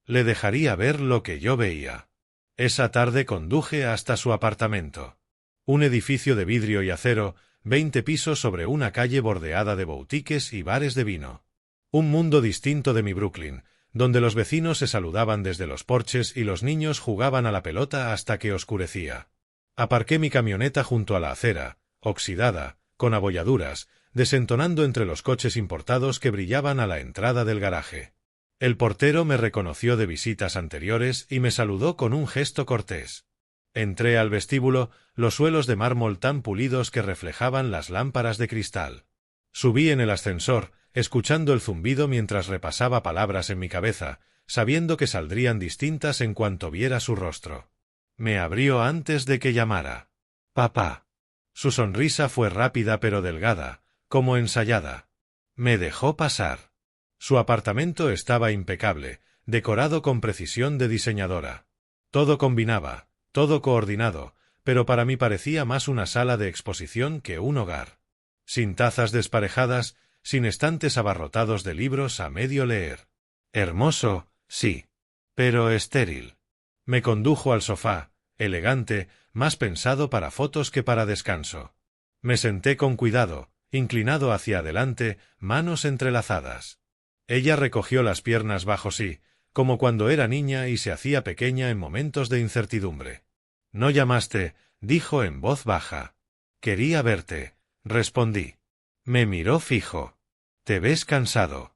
Le dejaría ver lo que yo veía. Esa tarde conduje hasta su apartamento. Un edificio de vidrio y acero, 20 pisos sobre una calle bordeada de boutiques y bares de vino. Un mundo distinto de mi Brooklyn, donde los vecinos se saludaban desde los porches y los niños jugaban a la pelota hasta que oscurecía. Aparqué mi camioneta junto a la acera, oxidada, con abolladuras, desentonando entre los coches importados que brillaban a la entrada del garaje. El portero me reconoció de visitas anteriores y me saludó con un gesto cortés. Entré al vestíbulo, los suelos de mármol tan pulidos que reflejaban las lámparas de cristal. Subí en el ascensor, escuchando el zumbido mientras repasaba palabras en mi cabeza, sabiendo que saldrían distintas en cuanto viera su rostro. Me abrió antes de que llamara. «Papá». Su sonrisa fue rápida pero delgada, como ensayada. Me dejó pasar. Su apartamento estaba impecable, decorado con precisión de diseñadora. Todo combinaba, todo coordinado, pero para mí parecía más una sala de exposición que un hogar. Sin tazas desparejadas, sin estantes abarrotados de libros a medio leer. Hermoso, sí, pero estéril. Me condujo al sofá, elegante, más pensado para fotos que para descanso. Me senté con cuidado, inclinado hacia adelante, manos entrelazadas. Ella recogió las piernas bajo sí, como cuando era niña y se hacía pequeña en momentos de incertidumbre. «No llamaste», dijo en voz baja. Quería verte, respondí. Me miró fijo. Te ves cansado.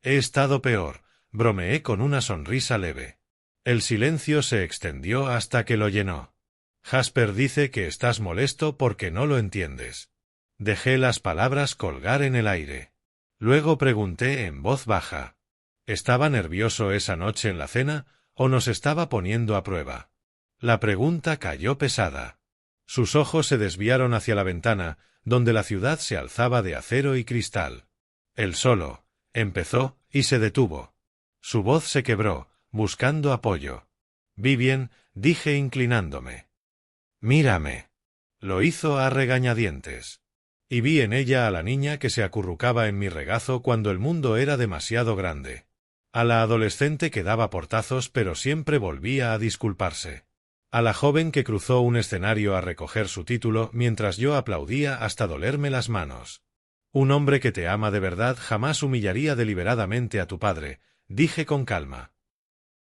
He estado peor, bromeé con una sonrisa leve. El silencio se extendió hasta que lo llenó. Jasper dice que estás molesto porque no lo entiendes. Dejé las palabras colgar en el aire. Luego pregunté en voz baja. ¿Estaba nervioso esa noche en la cena o nos estaba poniendo a prueba? La pregunta cayó pesada. Sus ojos se desviaron hacia la ventana, donde la ciudad se alzaba de acero y cristal. Él solo, empezó, y se detuvo. Su voz se quebró, buscando apoyo. Vivien, dije inclinándome. Mírame. Lo hizo a regañadientes. Y vi en ella a la niña que se acurrucaba en mi regazo cuando el mundo era demasiado grande. A la adolescente que daba portazos pero siempre volvía a disculparse. A la joven que cruzó un escenario a recoger su título mientras yo aplaudía hasta dolerme las manos. Un hombre que te ama de verdad jamás humillaría deliberadamente a tu padre, dije con calma.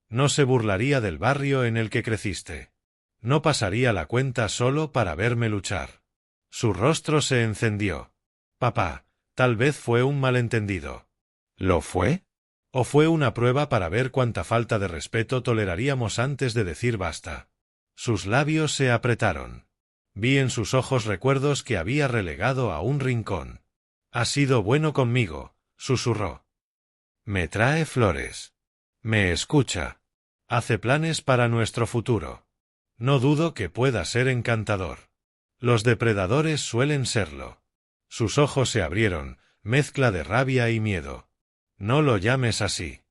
No se burlaría del barrio en el que creciste. No pasaría la cuenta solo para verme luchar. Su rostro se encendió. Papá, tal vez fue un malentendido. ¿Lo fue? ¿O fue una prueba para ver cuánta falta de respeto toleraríamos antes de decir basta? Sus labios se apretaron. Vi en sus ojos recuerdos que había relegado a un rincón. Ha sido bueno conmigo, susurró. Me trae flores. Me escucha. Hace planes para nuestro futuro. No dudo que pueda ser encantador. Los depredadores suelen serlo. Sus ojos se abrieron, mezcla de rabia y miedo. No lo llames así.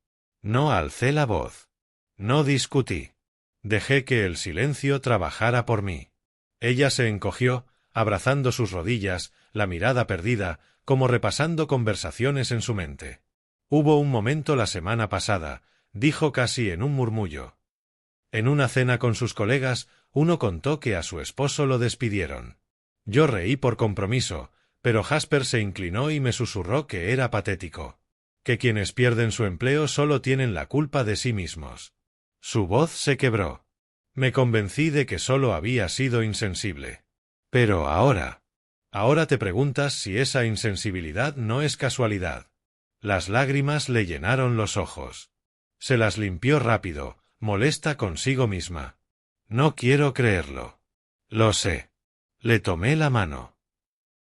No alcé la voz. No discutí. Dejé que el silencio trabajara por mí. Ella se encogió, abrazando sus rodillas, la mirada perdida, como repasando conversaciones en su mente. Hubo un momento la semana pasada, dijo casi en un murmullo. En una cena con sus colegas, uno contó que a su esposo lo despidieron. Yo reí por compromiso, pero Jasper se inclinó y me susurró que era patético. Que quienes pierden su empleo solo tienen la culpa de sí mismos. Su voz se quebró. Me convencí de que solo había sido insensible. Pero ahora te preguntas si esa insensibilidad no es casualidad. Las lágrimas le llenaron los ojos. Se las limpió rápido, molesta consigo misma. No quiero creerlo. Lo sé. Le tomé la mano.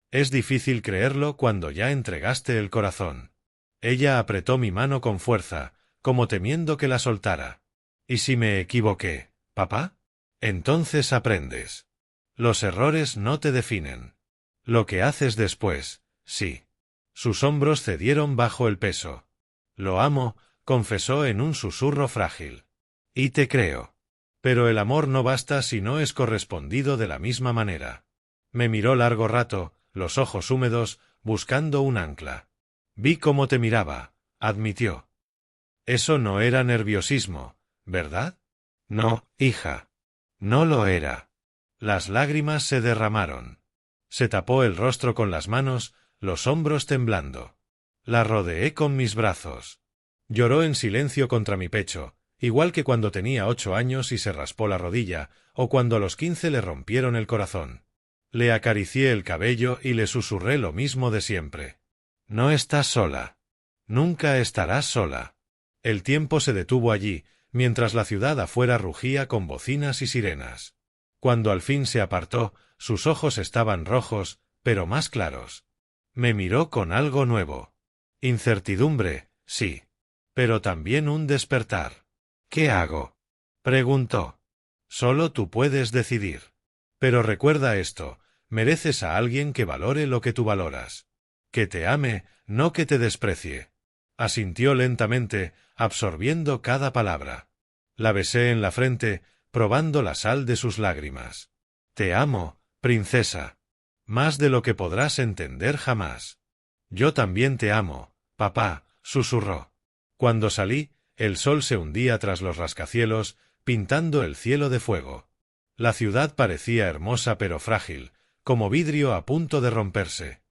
Es difícil creerlo cuando ya entregaste el corazón. Ella apretó mi mano con fuerza, como temiendo que la soltara. ¿Y si me equivoqué, papá? Entonces aprendes. Los errores no te definen. Lo que haces después, sí. Sus hombros cedieron bajo el peso. Lo amo, confesó en un susurro frágil. Y te creo. Pero el amor no basta si no es correspondido de la misma manera. Me miró largo rato, los ojos húmedos, buscando un ancla. Vi cómo te miraba, admitió. Eso no era nerviosismo, ¿verdad? No, hija. No lo era. Las lágrimas se derramaron. Se tapó el rostro con las manos, los hombros temblando. La rodeé con mis brazos. Lloró en silencio contra mi pecho, igual que cuando tenía 8 años y se raspó la rodilla, o cuando a los 15 le rompieron el corazón. Le acaricié el cabello y le susurré lo mismo de siempre. No estás sola. Nunca estarás sola. El tiempo se detuvo allí, mientras la ciudad afuera rugía con bocinas y sirenas. Cuando al fin se apartó, sus ojos estaban rojos, pero más claros. Me miró con algo nuevo. Incertidumbre, sí. Pero también un despertar. ¿Qué hago? Preguntó. Solo tú puedes decidir. Pero recuerda esto, mereces a alguien que valore lo que tú valoras. Que te ame, no que te desprecie. Asintió lentamente, absorbiendo cada palabra. La besé en la frente, probando la sal de sus lágrimas. Te amo, princesa. Más de lo que podrás entender jamás. Yo también te amo, papá, susurró. Cuando salí, el sol se hundía tras los rascacielos, pintando el cielo de fuego. La ciudad parecía hermosa pero frágil, como vidrio a punto de romperse.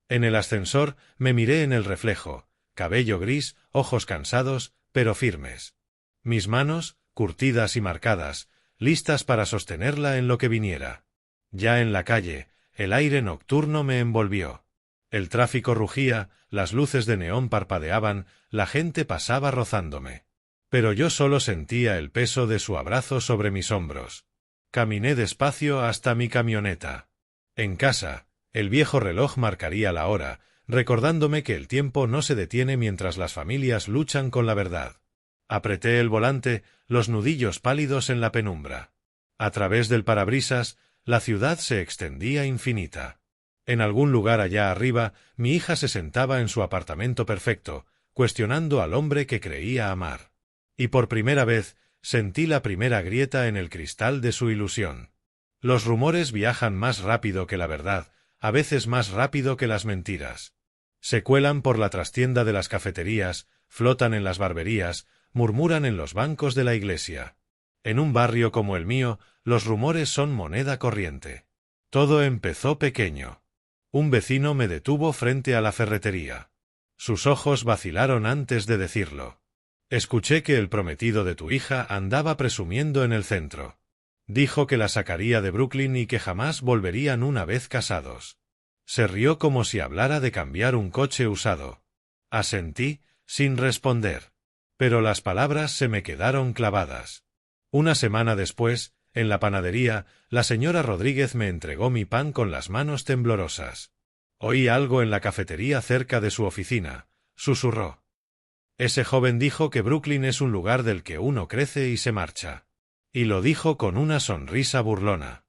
En el ascensor me miré en el reflejo, cabello gris, ojos cansados, pero firmes. Mis manos, curtidas y marcadas, listas para sostenerla en lo que viniera. Ya en la calle, el aire nocturno me envolvió. El tráfico rugía, las luces de neón parpadeaban, la gente pasaba rozándome. Pero yo solo sentía el peso de su abrazo sobre mis hombros. Caminé despacio hasta mi camioneta. En casa, el viejo reloj marcaría la hora, recordándome que el tiempo no se detiene mientras las familias luchan con la verdad. Apreté el volante, los nudillos pálidos en la penumbra. A través del parabrisas, la ciudad se extendía infinita. En algún lugar allá arriba, mi hija se sentaba en su apartamento perfecto, cuestionando al hombre que creía amar. Y por primera vez, sentí la primera grieta en el cristal de su ilusión. Los rumores viajan más rápido que la verdad, a veces más rápido que las mentiras. Se cuelan por la trastienda de las cafeterías, flotan en las barberías, murmuran en los bancos de la iglesia. En un barrio como el mío, los rumores son moneda corriente. Todo empezó pequeño. Un vecino me detuvo frente a la ferretería. Sus ojos vacilaron antes de decirlo. Escuché que el prometido de tu hija andaba presumiendo en el centro. Dijo que la sacaría de Brooklyn y que jamás volverían una vez casados. Se rió como si hablara de cambiar un coche usado. Asentí, sin responder. Pero las palabras se me quedaron clavadas. Una semana después, en la panadería, la señora Rodríguez me entregó mi pan con las manos temblorosas. Oí algo en la cafetería cerca de su oficina. Susurró. Ese joven dijo que Brooklyn es un lugar del que uno crece y se marcha. Y lo dijo con una sonrisa burlona.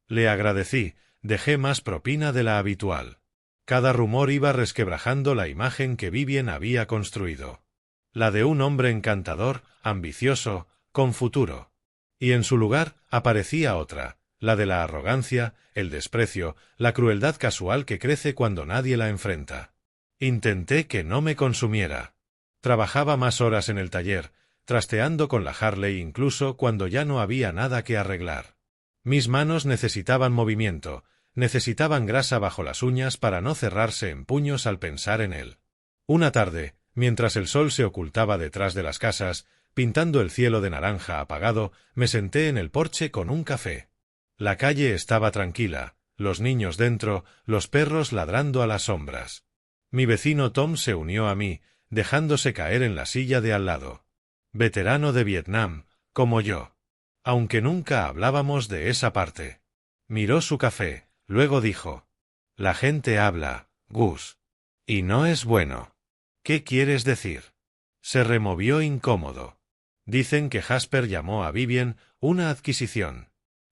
Le agradecí, dejé más propina de la habitual. Cada rumor iba resquebrajando la imagen que Vivien había construido. La de un hombre encantador, ambicioso, con futuro. Y en su lugar aparecía otra, la de la arrogancia, el desprecio, la crueldad casual que crece cuando nadie la enfrenta. Intenté que no me consumiera. Trabajaba más horas en el taller, trasteando con la Harley incluso cuando ya no había nada que arreglar. Mis manos necesitaban movimiento, necesitaban grasa bajo las uñas para no cerrarse en puños al pensar en él. Una tarde, mientras el sol se ocultaba detrás de las casas, pintando el cielo de naranja apagado, me senté en el porche con un café. La calle estaba tranquila, los niños dentro, los perros ladrando a las sombras. Mi vecino Tom se unió a mí, dejándose caer en la silla de al lado. Veterano de Vietnam, como yo. Aunque nunca hablábamos de esa parte. Miró su café, luego dijo: La gente habla, Gus. Y no es bueno. ¿Qué quieres decir? Se removió incómodo. Dicen que Jasper llamó a Vivien una adquisición.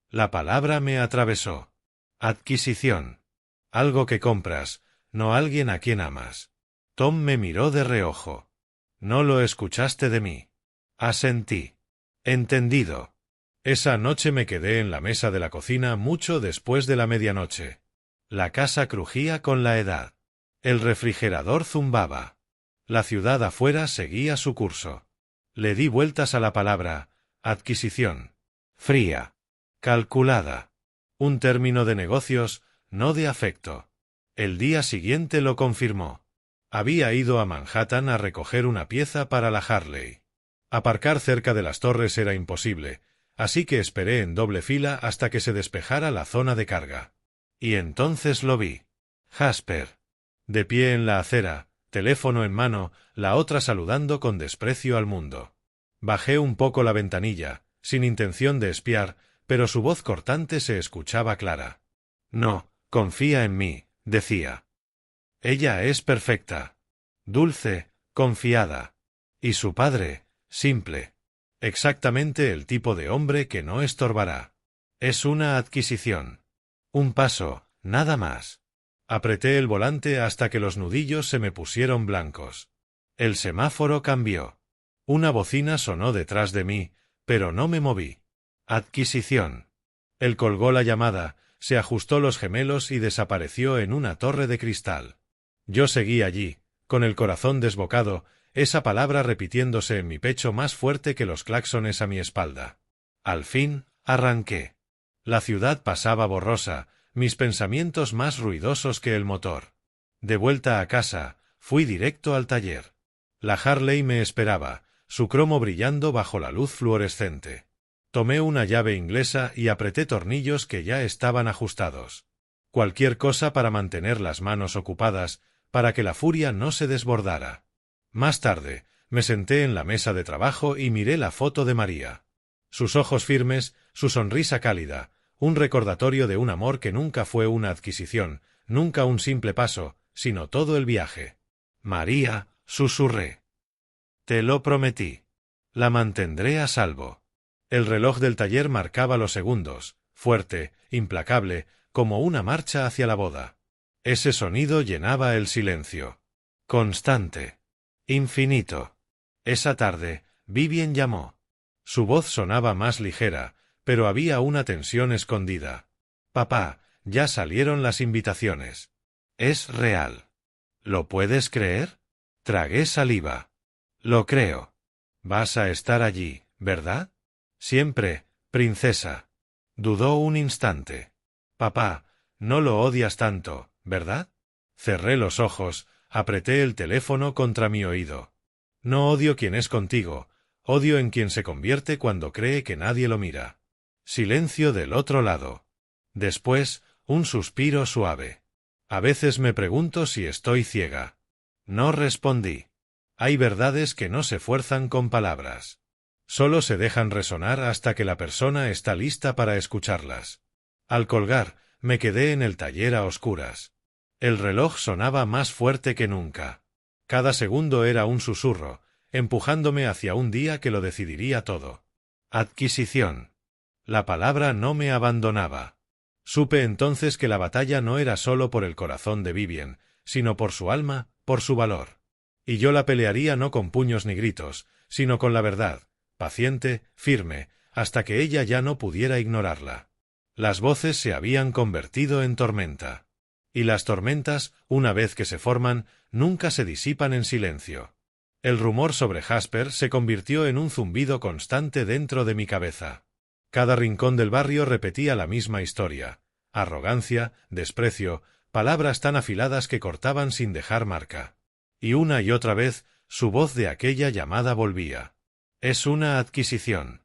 La palabra me atravesó. Adquisición. Algo que compras, no alguien a quien amas. Tom me miró de reojo. No lo escuchaste de mí. Asentí. Entendido. Esa noche me quedé en la mesa de la cocina mucho después de la medianoche. La casa crujía con la edad. El refrigerador zumbaba. La ciudad afuera seguía su curso. Le di vueltas a la palabra, adquisición. Fría. Calculada. Un término de negocios, no de afecto. El día siguiente lo confirmó. Había ido a Manhattan a recoger una pieza para la Harley. Aparcar cerca de las torres era imposible, así que esperé en doble fila hasta que se despejara la zona de carga. Y entonces lo vi. Jasper. De pie en la acera, teléfono en mano, la otra saludando con desprecio al mundo. Bajé un poco la ventanilla, sin intención de espiar, pero su voz cortante se escuchaba clara. No, confía en mí, decía. Ella es perfecta. Dulce, confiada. Y su padre, simple. Exactamente el tipo de hombre que no estorbará. Es una adquisición. Un paso, nada más. Apreté el volante hasta que los nudillos se me pusieron blancos. El semáforo cambió. Una bocina sonó detrás de mí, pero no me moví. Adquisición. Él colgó la llamada, se ajustó los gemelos y desapareció en una torre de cristal. Yo seguí allí, con el corazón desbocado, esa palabra repitiéndose en mi pecho más fuerte que los claxones a mi espalda. Al fin, arranqué. La ciudad pasaba borrosa, mis pensamientos más ruidosos que el motor. De vuelta a casa, fui directo al taller. La Harley me esperaba, su cromo brillando bajo la luz fluorescente. Tomé una llave inglesa y apreté tornillos que ya estaban ajustados. Cualquier cosa para mantener las manos ocupadas, para que la furia no se desbordara. Más tarde, me senté en la mesa de trabajo y miré la foto de María. Sus ojos firmes, su sonrisa cálida, un recordatorio de un amor que nunca fue una adquisición, nunca un simple paso, sino todo el viaje. María, susurré. Te lo prometí. La mantendré a salvo. El reloj del taller marcaba los segundos, fuerte, implacable, como una marcha hacia la boda. Ese sonido llenaba el silencio. Constante. Infinito. Esa tarde, Vivien llamó. Su voz sonaba más ligera, pero había una tensión escondida. Papá, ya salieron las invitaciones. Es real. ¿Lo puedes creer? Tragué saliva. Lo creo. Vas a estar allí, ¿verdad? Siempre, princesa. Dudó un instante. Papá, no lo odias tanto, ¿verdad? Cerré los ojos, apreté el teléfono contra mi oído. No odio quien es contigo, odio en quien se convierte cuando cree que nadie lo mira. Silencio del otro lado. Después, un suspiro suave. A veces me pregunto si estoy ciega. No respondí. Hay verdades que no se fuerzan con palabras. Solo se dejan resonar hasta que la persona está lista para escucharlas. Al colgar, me quedé en el taller a oscuras. El reloj sonaba más fuerte que nunca. Cada segundo era un susurro, empujándome hacia un día que lo decidiría todo. Adquisición. La palabra no me abandonaba. Supe entonces que la batalla no era solo por el corazón de Vivien, sino por su alma, por su valor. Y yo la pelearía no con puños ni gritos, sino con la verdad, paciente, firme, hasta que ella ya no pudiera ignorarla. Las voces se habían convertido en tormenta. Y las tormentas, una vez que se forman, nunca se disipan en silencio. El rumor sobre Jasper se convirtió en un zumbido constante dentro de mi cabeza. Cada rincón del barrio repetía la misma historia. Arrogancia, desprecio, palabras tan afiladas que cortaban sin dejar marca. Y una y otra vez, su voz de aquella llamada volvía. Es una adquisición.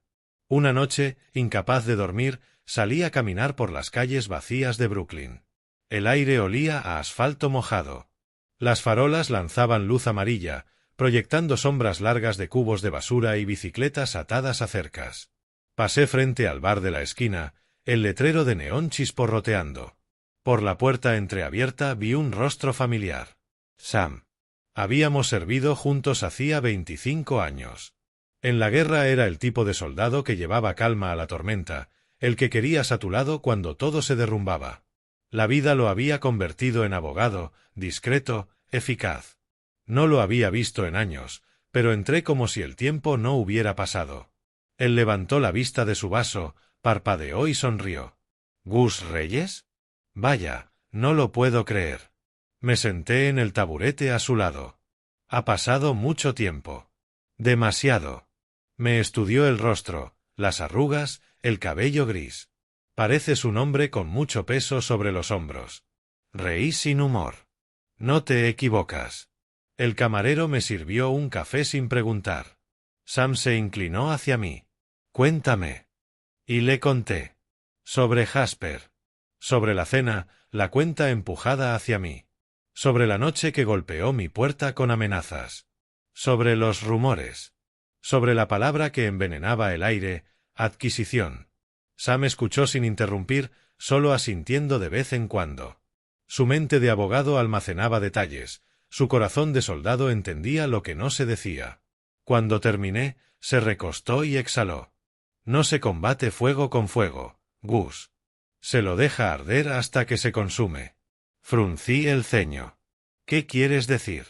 Una noche, incapaz de dormir, salí a caminar por las calles vacías de Brooklyn. El aire olía a asfalto mojado. Las farolas lanzaban luz amarilla, proyectando sombras largas de cubos de basura y bicicletas atadas a cercas. Pasé frente al bar de la esquina, el letrero de neón chisporroteando. Por la puerta entreabierta vi un rostro familiar. Sam. Habíamos servido juntos hacía 25 años. En la guerra era el tipo de soldado que llevaba calma a la tormenta, el que querías a tu lado cuando todo se derrumbaba. La vida lo había convertido en abogado, discreto, eficaz. No lo había visto en años, pero entré como si el tiempo no hubiera pasado. Él levantó la vista de su vaso, parpadeó y sonrió. ¿Gus Reyes? Vaya, no lo puedo creer. Me senté en el taburete a su lado. Ha pasado mucho tiempo. Demasiado. Me estudió el rostro, las arrugas, el cabello gris. Pareces un hombre con mucho peso sobre los hombros. Reí sin humor. No te equivocas. El camarero me sirvió un café sin preguntar. Sam se inclinó hacia mí. Cuéntame. Y le conté. Sobre Jasper. Sobre la cena, la cuenta empujada hacia mí. Sobre la noche que golpeó mi puerta con amenazas. Sobre los rumores. Sobre la palabra que envenenaba el aire, adquisición. Sam escuchó sin interrumpir, solo asintiendo de vez en cuando. Su mente de abogado almacenaba detalles, su corazón de soldado entendía lo que no se decía. Cuando terminé, se recostó y exhaló. No se combate fuego con fuego, Gus. Se lo deja arder hasta que se consume. Fruncí el ceño. ¿Qué quieres decir?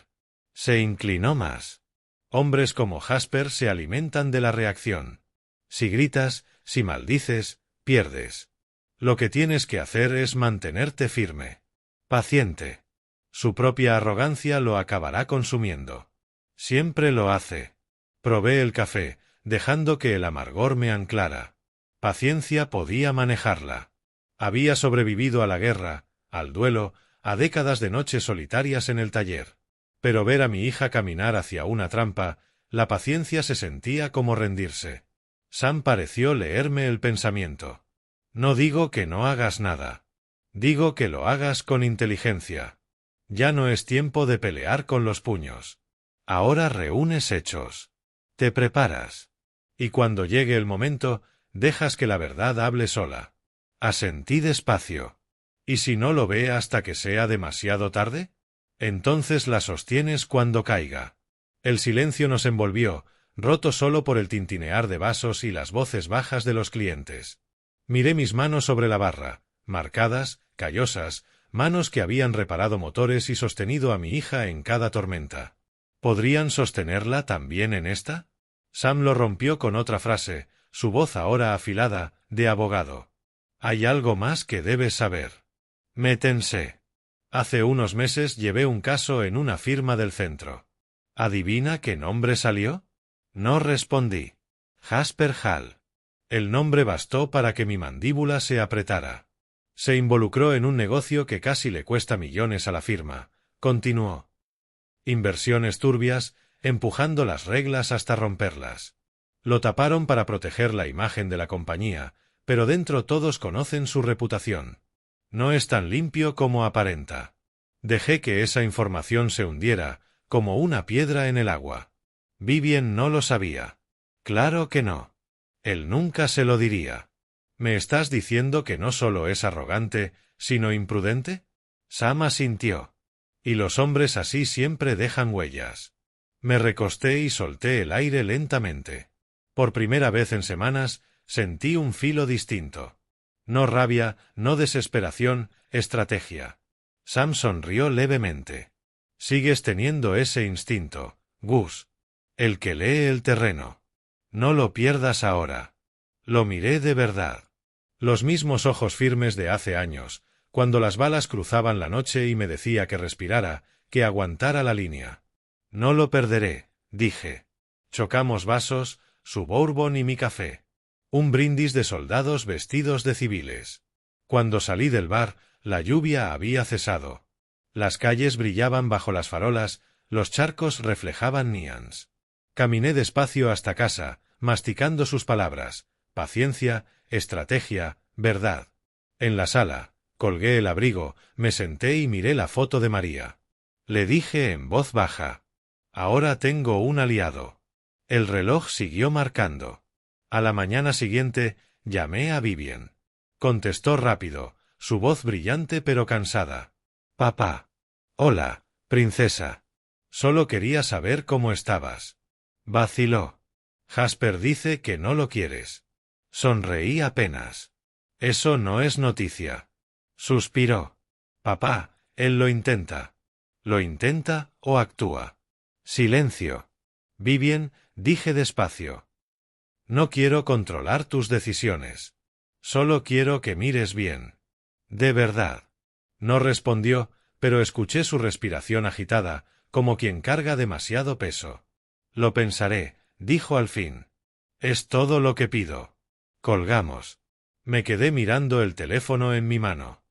Se inclinó más. Hombres como Jasper se alimentan de la reacción. Si gritas, si maldices, pierdes. Lo que tienes que hacer es mantenerte firme. Paciente. Su propia arrogancia lo acabará consumiendo. Siempre lo hace. Probé el café, dejando que el amargor me anclara. Paciencia podía manejarla. Había sobrevivido a la guerra, al duelo, a décadas de noches solitarias en el taller. Pero ver a mi hija caminar hacia una trampa, la paciencia se sentía como rendirse. Sam pareció leerme el pensamiento. No digo que no hagas nada. Digo que lo hagas con inteligencia. Ya no es tiempo de pelear con los puños. Ahora reúnes hechos. Te preparas. Y cuando llegue el momento, dejas que la verdad hable sola. Asentí despacio. ¿Y si no lo ve hasta que sea demasiado tarde? Entonces la sostienes cuando caiga. El silencio nos envolvió, roto solo por el tintinear de vasos y las voces bajas de los clientes. Miré mis manos sobre la barra, marcadas, callosas, manos que habían reparado motores y sostenido a mi hija en cada tormenta. ¿Podrían sostenerla también en esta? Sam lo rompió con otra frase, su voz ahora afilada, de abogado. Hay algo más que debes saber. Me tensé. Hace unos meses llevé un caso en una firma del centro. ¿Adivina qué nombre salió? No respondí. Jasper Hall. El nombre bastó para que mi mandíbula se apretara. Se involucró en un negocio que casi le cuesta millones a la firma. Continuó. Inversiones turbias, empujando las reglas hasta romperlas. Lo taparon para proteger la imagen de la compañía, pero dentro todos conocen su reputación. No es tan limpio como aparenta. Dejé que esa información se hundiera, como una piedra en el agua. Vivien no lo sabía. Claro que no. Él nunca se lo diría. ¿Me estás diciendo que no solo es arrogante, sino imprudente? Sam asintió. Y los hombres así siempre dejan huellas. Me recosté y solté el aire lentamente. Por primera vez en semanas, sentí un filo distinto. No rabia, no desesperación, estrategia. Sam sonrió levemente. Sigues teniendo ese instinto, Gus. El que lee el terreno. No lo pierdas ahora. Lo miré de verdad. Los mismos ojos firmes de hace años, cuando las balas cruzaban la noche y me decía que respirara, que aguantara la línea. No lo perderé, dije. Chocamos vasos, su bourbon y mi café. Un brindis de soldados vestidos de civiles. Cuando salí del bar, la lluvia había cesado. Las calles brillaban bajo las farolas, los charcos reflejaban neons. Caminé despacio hasta casa, masticando sus palabras, paciencia, estrategia, verdad. En la sala, colgué el abrigo, me senté y miré la foto de María. Le dije en voz baja. Ahora tengo un aliado. El reloj siguió marcando. A la mañana siguiente, llamé a Vivien. Contestó rápido, su voz brillante pero cansada. Papá. Hola, princesa. Solo quería saber cómo estabas. Vaciló. Jasper dice que no lo quieres. Sonreí apenas. Eso no es noticia. Suspiró. Papá, él lo intenta. ¿Lo intenta o actúa? Silencio. Vivien, dije despacio. No quiero controlar tus decisiones. Solo quiero que mires bien. De verdad. No respondió, pero escuché su respiración agitada, como quien carga demasiado peso. Lo pensaré, dijo al fin. Es todo lo que pido. Colgamos. Me quedé mirando el teléfono en mi mano.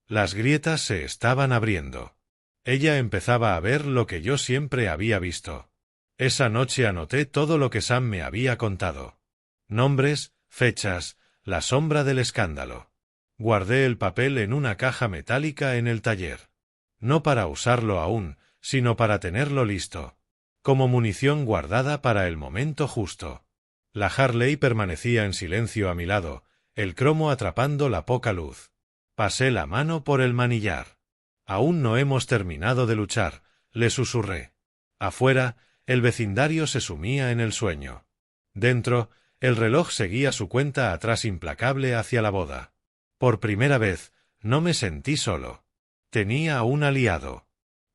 Las grietas se estaban abriendo. Ella empezaba a ver lo que yo siempre había visto. Esa noche anoté todo lo que Sam me había contado. Nombres, fechas, la sombra del escándalo. Guardé el papel en una caja metálica en el taller. No para usarlo aún, sino para tenerlo listo. Como munición guardada para el momento justo. La Harley permanecía en silencio a mi lado, el cromo atrapando la poca luz. Pasé la mano por el manillar. Aún no hemos terminado de luchar, le susurré. Afuera, el vecindario se sumía en el sueño. Dentro, el reloj seguía su cuenta atrás implacable hacia la boda. Por primera vez, no me sentí solo. Tenía un aliado.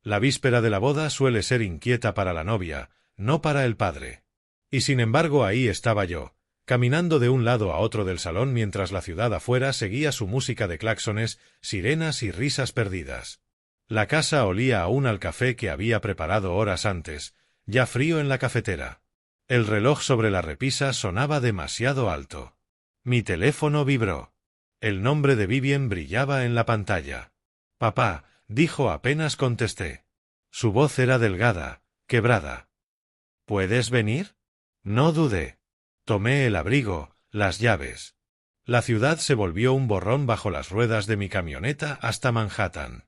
La víspera de la boda suele ser inquieta para la novia, no para el padre. Y sin embargo ahí estaba yo, caminando de un lado a otro del salón mientras la ciudad afuera seguía su música de claxones, sirenas y risas perdidas. La casa olía aún al café que había preparado horas antes, ya frío en la cafetera. El reloj sobre la repisa sonaba demasiado alto. Mi teléfono vibró. El nombre de Vivien brillaba en la pantalla. Papá, dijo apenas contesté. Su voz era delgada, quebrada. ¿Puedes venir? No dudé. Tomé el abrigo, las llaves. La ciudad se volvió un borrón bajo las ruedas de mi camioneta hasta Manhattan.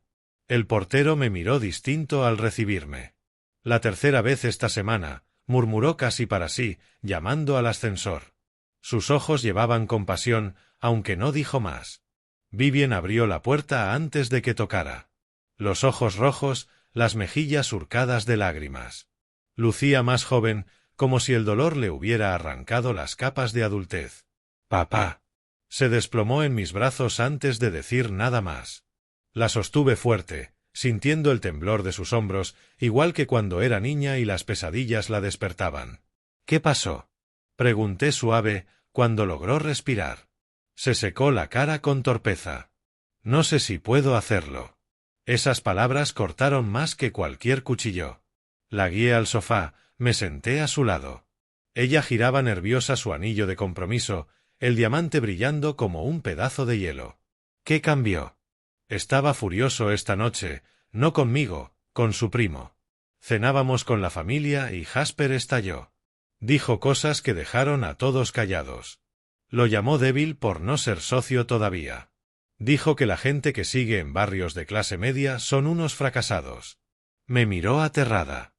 El portero me miró distinto al recibirme. La tercera vez esta semana, murmuró casi para sí, llamando al ascensor. Sus ojos llevaban compasión, aunque no dijo más. Vivien abrió la puerta antes de que tocara. Los ojos rojos, las mejillas surcadas de lágrimas. Lucía más joven, como si el dolor le hubiera arrancado las capas de adultez. «Papá». Se desplomó en mis brazos antes de decir nada más. La sostuve fuerte, sintiendo el temblor de sus hombros, igual que cuando era niña y las pesadillas la despertaban. «¿Qué pasó?», pregunté suave, cuando logró respirar. Se secó la cara con torpeza. «No sé si puedo hacerlo». Esas palabras cortaron más que cualquier cuchillo. La guié al sofá, me senté a su lado. Ella giraba nerviosa su anillo de compromiso, el diamante brillando como un pedazo de hielo. ¿Qué cambió? Estaba furioso esta noche, no conmigo, con su primo. Cenábamos con la familia y Jasper estalló. Dijo cosas que dejaron a todos callados. Lo llamó débil por no ser socio todavía. Dijo que la gente que sigue en barrios de clase media son unos fracasados. Me miró aterrada.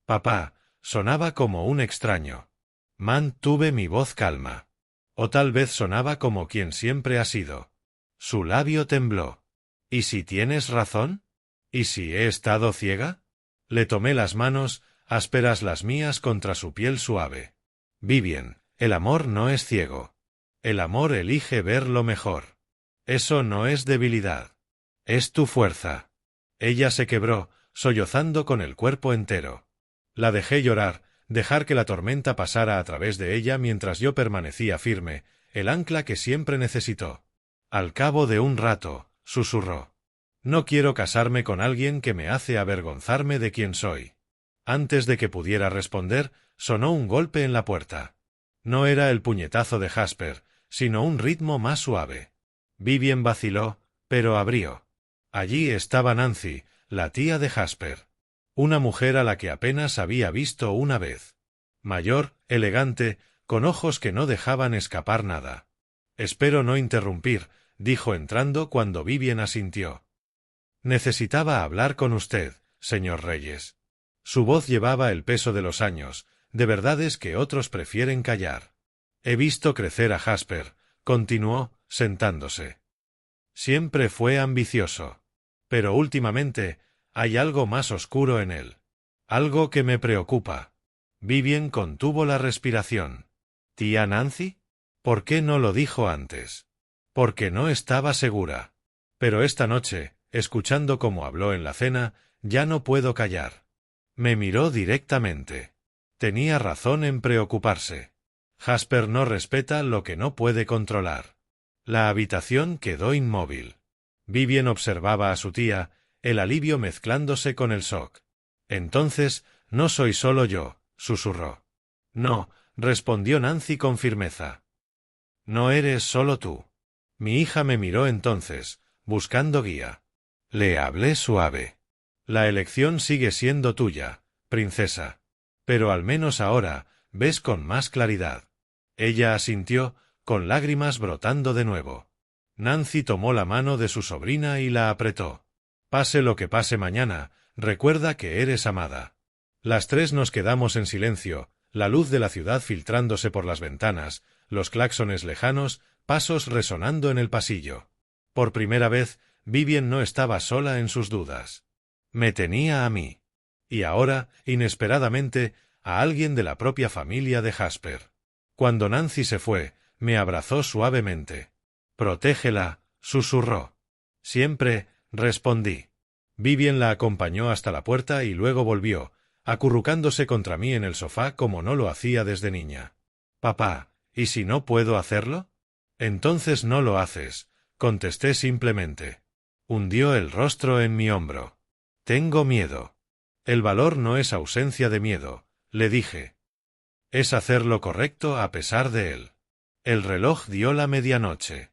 «Papá», sonaba como un extraño. Mantuve mi voz calma. O tal vez sonaba como quien siempre ha sido. Su labio tembló. «¿Y si tienes razón? ¿Y si he estado ciega?». Le tomé las manos, ásperas las mías contra su piel suave. «Vivien, el amor no es ciego. El amor elige ver lo mejor. Eso no es debilidad. Es tu fuerza». Ella se quebró, sollozando con el cuerpo entero. La dejé llorar, dejar que la tormenta pasara a través de ella mientras yo permanecía firme, el ancla que siempre necesitó. Al cabo de un rato, susurró: «No quiero casarme con alguien que me hace avergonzarme de quién soy». Antes de que pudiera responder, sonó un golpe en la puerta. No era el puñetazo de Jasper, sino un ritmo más suave. Vivien vaciló, pero abrió. Allí estaba Nancy, la tía de Jasper. Una mujer a la que apenas había visto una vez. Mayor, elegante, con ojos que no dejaban escapar nada. «Espero no interrumpir», dijo entrando cuando Vivien asintió. «Necesitaba hablar con usted, señor Reyes». Su voz llevaba el peso de los años, de verdades que otros prefieren callar. «He visto crecer a Jasper», continuó, sentándose. «Siempre fue ambicioso. Pero últimamente hay algo más oscuro en él. Algo que me preocupa». Vivien contuvo la respiración. «¿Tía Nancy? ¿Por qué no lo dijo antes?». «Porque no estaba segura. Pero esta noche, escuchando cómo habló en la cena, ya no puedo callar». Me miró directamente. Tenía razón en preocuparse. Jasper no respeta lo que no puede controlar. La habitación quedó inmóvil. Vivien observaba a su tía, el alivio mezclándose con el shock. «Entonces, no soy solo yo», susurró. «No», respondió Nancy con firmeza. «No eres solo tú». Mi hija me miró entonces, buscando guía. Le hablé suave. «La elección sigue siendo tuya, princesa. Pero al menos ahora, ves con más claridad». Ella asintió, con lágrimas brotando de nuevo. Nancy tomó la mano de su sobrina y la apretó. «Pase lo que pase mañana, recuerda que eres amada». Las tres nos quedamos en silencio, la luz de la ciudad filtrándose por las ventanas, los claxones lejanos, pasos resonando en el pasillo. Por primera vez, Vivien no estaba sola en sus dudas. Me tenía a mí. Y ahora, inesperadamente, a alguien de la propia familia de Jasper. Cuando Nancy se fue, me abrazó suavemente. «Protégela», susurró. «Siempre», respondí. Vivien la acompañó hasta la puerta y luego volvió, acurrucándose contra mí en el sofá como no lo hacía desde niña. «Papá, ¿y si no puedo hacerlo?». «Entonces no lo haces», contesté simplemente. Hundió el rostro en mi hombro. «Tengo miedo». «El valor no es ausencia de miedo», le dije. «Es hacer lo correcto a pesar de él». El reloj dio la medianoche.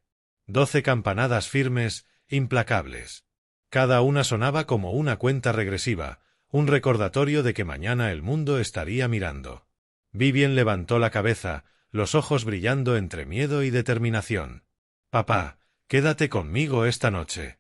12 campanadas firmes, implacables. Cada una sonaba como una cuenta regresiva, un recordatorio de que mañana el mundo estaría mirando. Vivien levantó la cabeza, los ojos brillando entre miedo y determinación. «Papá, quédate conmigo esta noche».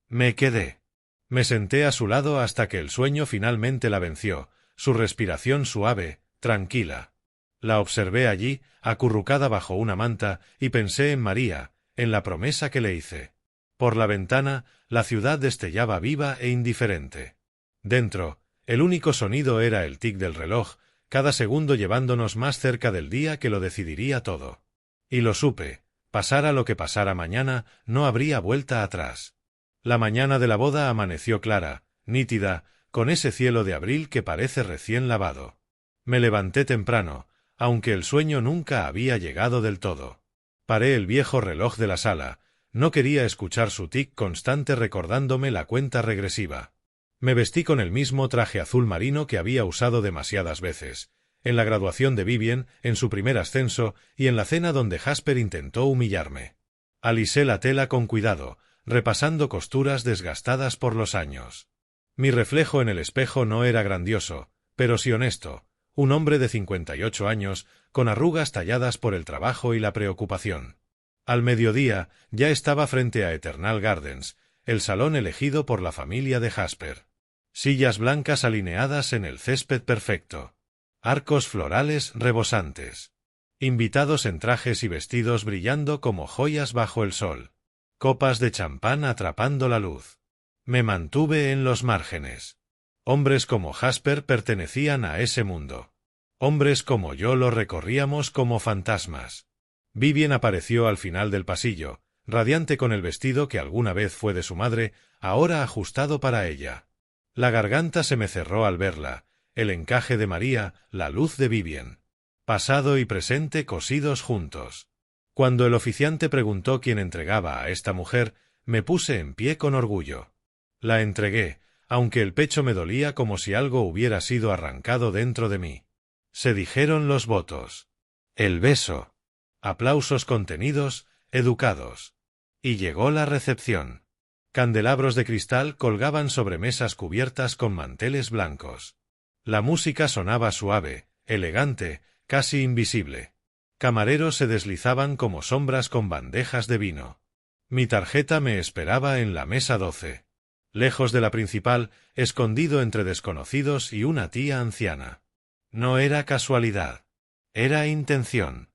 Me quedé. Me senté a su lado hasta que el sueño finalmente la venció, su respiración suave, tranquila. La observé allí, acurrucada bajo una manta, y pensé en María, en la promesa que le hice. Por la ventana, la ciudad destellaba viva e indiferente. Dentro, el único sonido era el tic del reloj, cada segundo llevándonos más cerca del día que lo decidiría todo. Y lo supe, pasara lo que pasara mañana, no habría vuelta atrás. La mañana de la boda amaneció clara, nítida, con ese cielo de abril que parece recién lavado. Me levanté temprano, aunque el sueño nunca había llegado del todo. Paré el viejo reloj de la sala, no quería escuchar su tic constante recordándome la cuenta regresiva. Me vestí con el mismo traje azul marino que había usado demasiadas veces, en la graduación de Vivien, en su primer ascenso y en la cena donde Jasper intentó humillarme. Alisé la tela con cuidado, repasando costuras desgastadas por los años. Mi reflejo en el espejo no era grandioso, pero sí honesto, un hombre de 58 años, con arrugas talladas por el trabajo y la preocupación. Al mediodía, ya estaba frente a Eternal Gardens, el salón elegido por la familia de Jasper. Sillas blancas alineadas en el césped perfecto. Arcos florales rebosantes. Invitados en trajes y vestidos brillando como joyas bajo el sol. Copas de champán atrapando la luz. Me mantuve en los márgenes. Hombres como Jasper pertenecían a ese mundo. Hombres como yo lo recorríamos como fantasmas. Vivien apareció al final del pasillo, radiante con el vestido que alguna vez fue de su madre, ahora ajustado para ella. La garganta se me cerró al verla, el encaje de María, la luz de Vivien. Pasado y presente cosidos juntos. Cuando el oficiante preguntó quién entregaba a esta mujer, me puse en pie con orgullo. La entregué, aunque el pecho me dolía como si algo hubiera sido arrancado dentro de mí. Se dijeron los votos. El beso. Aplausos contenidos, educados. Y llegó la recepción. Candelabros de cristal colgaban sobre mesas cubiertas con manteles blancos. La música sonaba suave, elegante, casi invisible. Camareros se deslizaban como sombras con bandejas de vino. Mi tarjeta me esperaba en la mesa 12. Lejos de la principal, escondido entre desconocidos y una tía anciana. No era casualidad. Era intención.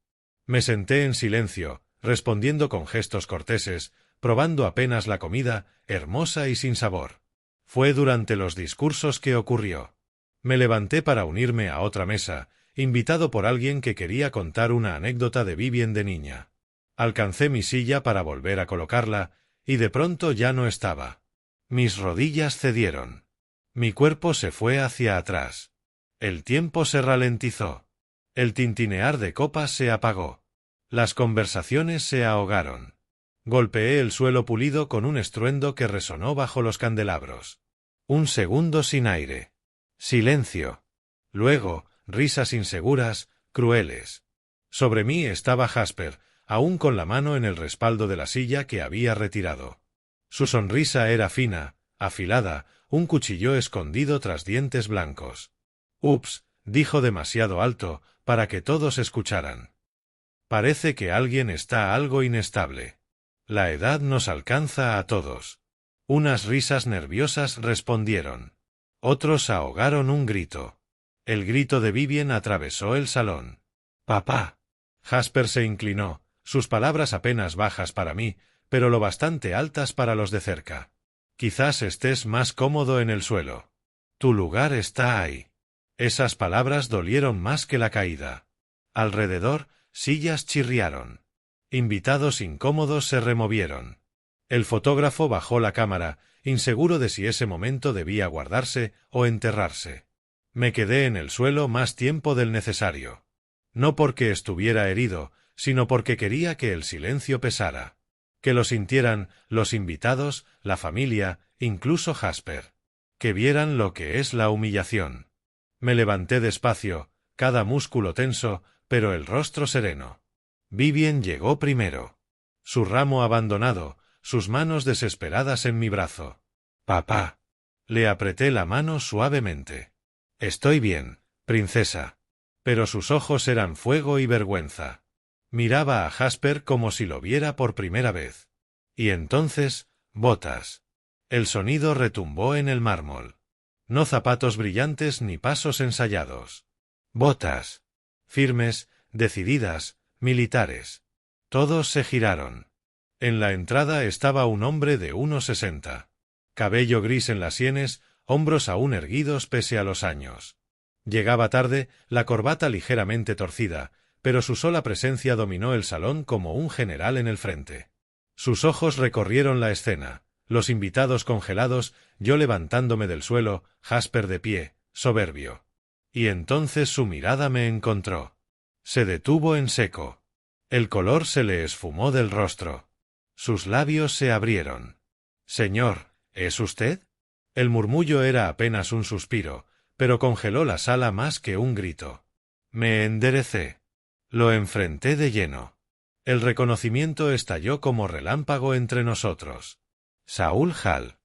Me senté en silencio, respondiendo con gestos corteses, probando apenas la comida, hermosa y sin sabor. Fue durante los discursos que ocurrió. Me levanté para unirme a otra mesa, invitado por alguien que quería contar una anécdota de Vivien de niña. Alcancé mi silla para volver a colocarla, y de pronto ya no estaba. Mis rodillas cedieron. Mi cuerpo se fue hacia atrás. El tiempo se ralentizó. El tintinear de copas se apagó. Las conversaciones se ahogaron. Golpeé el suelo pulido con un estruendo que resonó bajo los candelabros. Un segundo sin aire. Silencio. Luego, risas inseguras, crueles. Sobre mí estaba Jasper, aún con la mano en el respaldo de la silla que había retirado. Su sonrisa era fina, afilada, un cuchillo escondido tras dientes blancos. «Ups», dijo demasiado alto, para que todos escucharan. «Parece que alguien está algo inestable. La edad nos alcanza a todos». Unas risas nerviosas respondieron. Otros ahogaron un grito. El grito de Vivien atravesó el salón. «¡Papá!». Jasper se inclinó, sus palabras apenas bajas para mí, pero lo bastante altas para los de cerca. «Quizás estés más cómodo en el suelo. Tu lugar está ahí». Esas palabras dolieron más que la caída. Alrededor, sillas chirriaron. Invitados incómodos se removieron. El fotógrafo bajó la cámara, inseguro de si ese momento debía guardarse o enterrarse. Me quedé en el suelo más tiempo del necesario. No porque estuviera herido, sino porque quería que el silencio pesara. Que lo sintieran los invitados, la familia, incluso Jasper. Que vieran lo que es la humillación. Me levanté despacio, cada músculo tenso, pero el rostro sereno. Vivien llegó primero. Su ramo abandonado, sus manos desesperadas en mi brazo. «Papá». Le apreté la mano suavemente. «Estoy bien, princesa». Pero sus ojos eran fuego y vergüenza. Miraba a Jasper como si lo viera por primera vez. Y entonces, botas. El sonido retumbó en el mármol. No zapatos brillantes ni pasos ensayados. Botas. Firmes, decididas, militares. Todos se giraron. En la entrada estaba un hombre de 1,60. Cabello gris en las sienes, hombros aún erguidos pese a los años. Llegaba tarde, la corbata ligeramente torcida, pero su sola presencia dominó el salón como un general en el frente. Sus ojos recorrieron la escena, los invitados congelados, yo levantándome del suelo, Jasper de pie, soberbio. Y entonces su mirada me encontró. Se detuvo en seco. El color se le esfumó del rostro. Sus labios se abrieron. «Señor, ¿es usted?» El murmullo era apenas un suspiro, pero congeló la sala más que un grito. Me enderecé. Lo enfrenté de lleno. El reconocimiento estalló como relámpago entre nosotros. Saúl Hall.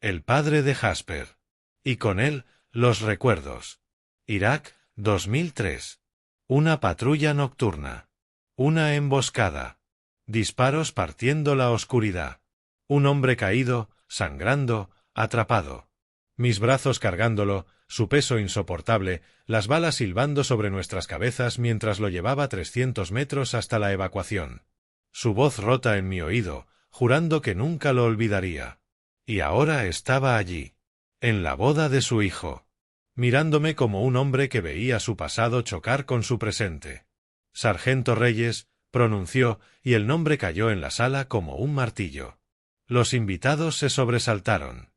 El padre de Jasper. Y con él, los recuerdos. Irak, 2003. Una patrulla nocturna. Una emboscada. Disparos partiendo la oscuridad. Un hombre caído, sangrando, atrapado. Mis brazos cargándolo, su peso insoportable, las balas silbando sobre nuestras cabezas mientras lo llevaba 300 metros hasta la evacuación. Su voz rota en mi oído, jurando que nunca lo olvidaría. Y ahora estaba allí, en la boda de su hijo, mirándome como un hombre que veía su pasado chocar con su presente. Sargento Reyes, pronunció, y el nombre cayó en la sala como un martillo. Los invitados se sobresaltaron.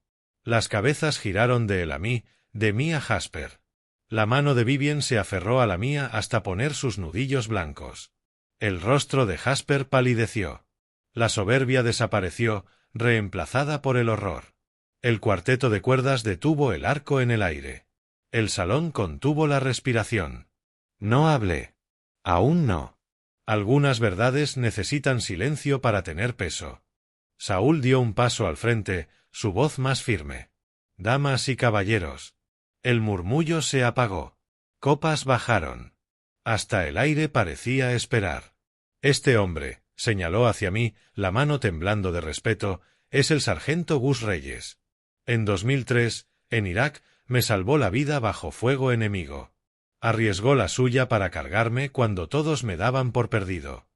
Las cabezas giraron de él a mí, de mí a Jasper. La mano de Vivien se aferró a la mía hasta poner sus nudillos blancos. El rostro de Jasper palideció. La soberbia desapareció, reemplazada por el horror. El cuarteto de cuerdas detuvo el arco en el aire. El salón contuvo la respiración. No hablé. Aún no. Algunas verdades necesitan silencio para tener peso. Saúl dio un paso al frente, su voz más firme. Damas y caballeros. El murmullo se apagó. Copas bajaron. Hasta el aire parecía esperar. Este hombre, señaló hacia mí, la mano temblando de respeto, es el sargento Gus Reyes. En 2003, en Irak, me salvó la vida bajo fuego enemigo. Arriesgó la suya para cargarme cuando todos me daban por perdido.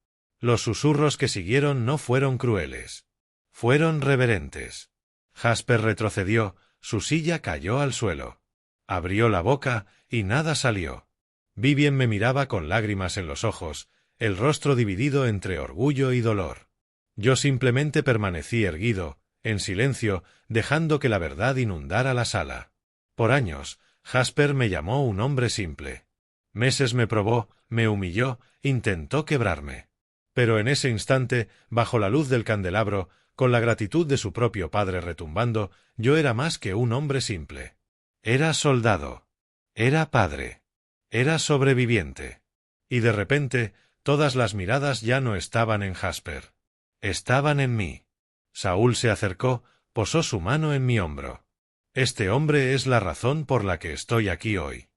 Los susurros que siguieron no fueron crueles. Fueron reverentes. Jasper retrocedió, su silla cayó al suelo. Abrió la boca, y nada salió. Vivien me miraba con lágrimas en los ojos, el rostro dividido entre orgullo y dolor. Yo simplemente permanecí erguido, en silencio, dejando que la verdad inundara la sala. Por años, Jasper me llamó un hombre simple. Meses me probó, me humilló, intentó quebrarme. Pero en ese instante, bajo la luz del candelabro, con la gratitud de su propio padre retumbando, yo era más que un hombre simple. Era soldado. Era padre. Era sobreviviente. Y de repente, todas las miradas ya no estaban en Jasper. Estaban en mí. Saúl se acercó, posó su mano en mi hombro. Este hombre es la razón por la que estoy aquí hoy.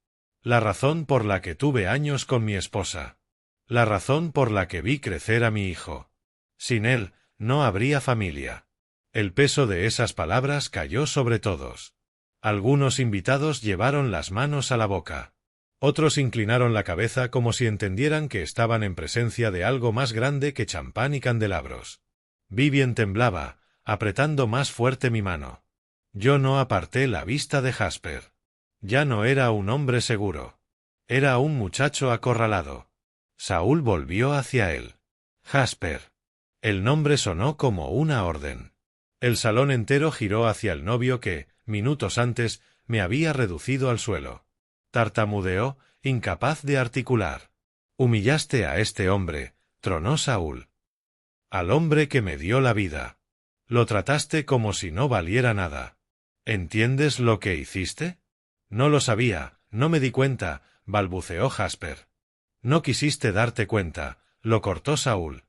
La razón por la que tuve años con mi esposa. La razón por la que vi crecer a mi hijo. Sin él, no habría familia. El peso de esas palabras cayó sobre todos. Algunos invitados llevaron las manos a la boca. Otros inclinaron la cabeza como si entendieran que estaban en presencia de algo más grande que champán y candelabros. Vivien temblaba, apretando más fuerte mi mano. Yo no aparté la vista de Jasper. Ya no era un hombre seguro. Era un muchacho acorralado. Saúl volvió hacia él. Jasper. El nombre sonó como una orden. El salón entero giró hacia el novio que, minutos antes, me había reducido al suelo. Tartamudeó, incapaz de articular. Humillaste a este hombre, tronó Saúl. Al hombre que me dio la vida. Lo trataste como si no valiera nada. ¿Entiendes lo que hiciste? No lo sabía, no me di cuenta, balbuceó Jasper. No quisiste darte cuenta, lo cortó Saúl.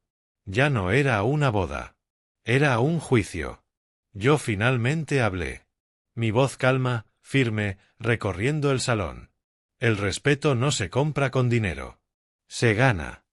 Ya no era una boda. Era un juicio. Yo finalmente hablé. Mi voz calma, firme, recorriendo el salón. El respeto no se compra con dinero. Se gana.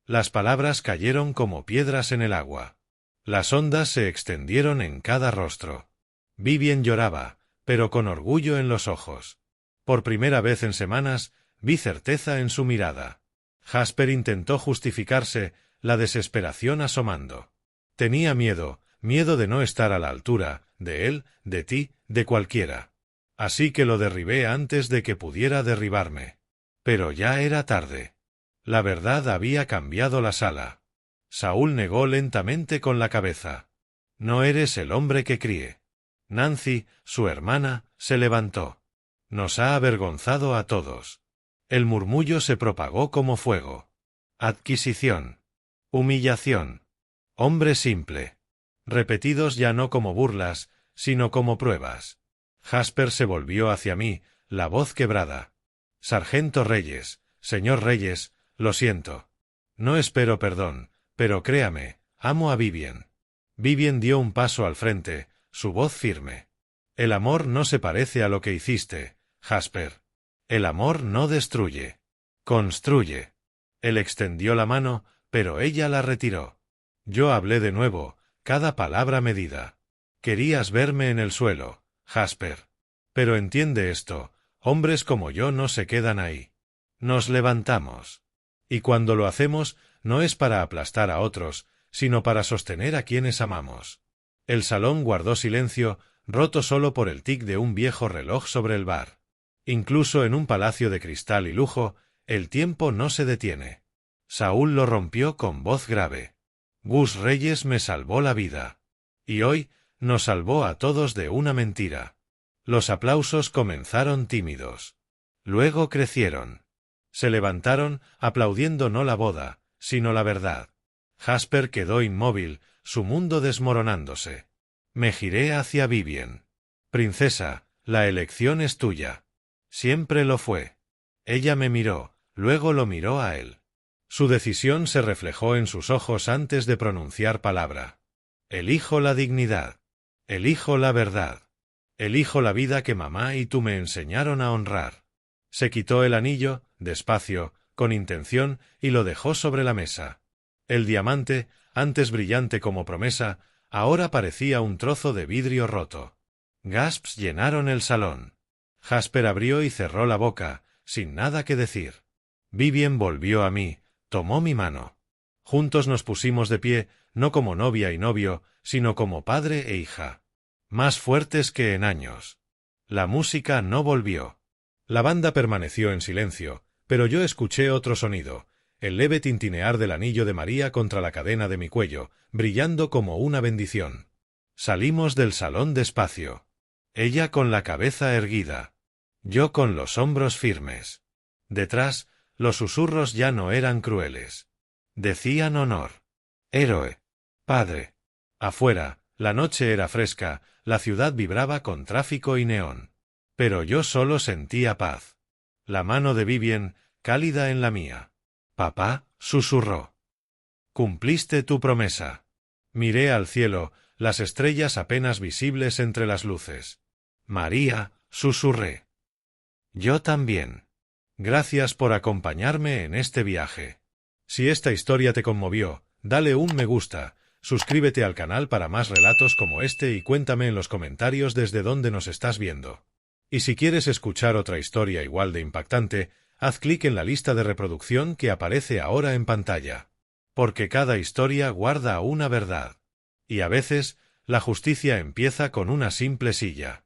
Las palabras cayeron como piedras en el agua. Las ondas se extendieron en cada rostro. Vivien lloraba, pero con orgullo en los ojos. Por primera vez en semanas, vi certeza en su mirada. Jasper intentó justificarse, la desesperación asomando. Tenía miedo de no estar a la altura, de él, de ti, de cualquiera. Así que lo derribé antes de que pudiera derribarme. Pero ya era tarde. La verdad había cambiado la sala. Saúl negó lentamente con la cabeza. No eres el hombre que crié. Nancy, su hermana, se levantó. Nos ha avergonzado a todos. El murmullo se propagó como fuego. Adquisición. Humillación. Hombre simple. Repetidos ya no como burlas, sino como pruebas. Jasper se volvió hacia mí, la voz quebrada. Sargento Reyes, señor Reyes, lo siento. No espero perdón, pero créame, amo a Vivien. Vivien dio un paso al frente, su voz firme. El amor no se parece a lo que hiciste, Jasper. El amor no destruye. Construye. Él extendió la mano, pero ella la retiró. Yo hablé de nuevo, cada palabra medida. Querías verme en el suelo, Jasper. Pero entiende esto, hombres como yo no se quedan ahí. Nos levantamos. Y cuando lo hacemos, no es para aplastar a otros, sino para sostener a quienes amamos. El salón guardó silencio, roto solo por el tic de un viejo reloj sobre el bar. Incluso en un palacio de cristal y lujo, el tiempo no se detiene. Saúl lo rompió con voz grave. Gus Reyes me salvó la vida. Y hoy, nos salvó a todos de una mentira. Los aplausos comenzaron tímidos. Luego crecieron. Se levantaron, aplaudiendo no la boda, sino la verdad. Jasper quedó inmóvil, su mundo desmoronándose. Me giré hacia Vivien. Princesa, la elección es tuya. Siempre lo fue. Ella me miró, luego lo miró a él. Su decisión se reflejó en sus ojos antes de pronunciar palabra. Elijo la dignidad. Elijo la verdad. Elijo la vida que mamá y tú me enseñaron a honrar. Se quitó el anillo, despacio, con intención, y lo dejó sobre la mesa. El diamante, antes brillante como promesa, ahora parecía un trozo de vidrio roto. Gasps llenaron el salón. Jasper abrió y cerró la boca, sin nada que decir. Vivien volvió a mí, tomó mi mano. Juntos nos pusimos de pie, no como novia y novio, sino como padre e hija. Más fuertes que en años. La música no volvió. La banda permaneció en silencio, pero yo escuché otro sonido, el leve tintinear del anillo de María contra la cadena de mi cuello, brillando como una bendición. Salimos del salón despacio. Ella con la cabeza erguida. Yo con los hombros firmes. Detrás, los susurros ya no eran crueles. Decían honor. Héroe. Padre. Afuera, la noche era fresca, la ciudad vibraba con tráfico y neón. Pero yo solo sentía paz. La mano de Vivien, cálida en la mía. Papá, susurró. Cumpliste tu promesa. Miré al cielo, las estrellas apenas visibles entre las luces. María, susurré. Yo también. Gracias por acompañarme en este viaje. Si esta historia te conmovió, dale un me gusta, suscríbete al canal para más relatos como este y cuéntame en los comentarios desde dónde nos estás viendo. Y si quieres escuchar otra historia igual de impactante, haz clic en la lista de reproducción que aparece ahora en pantalla. Porque cada historia guarda una verdad. Y a veces, la justicia empieza con una simple silla.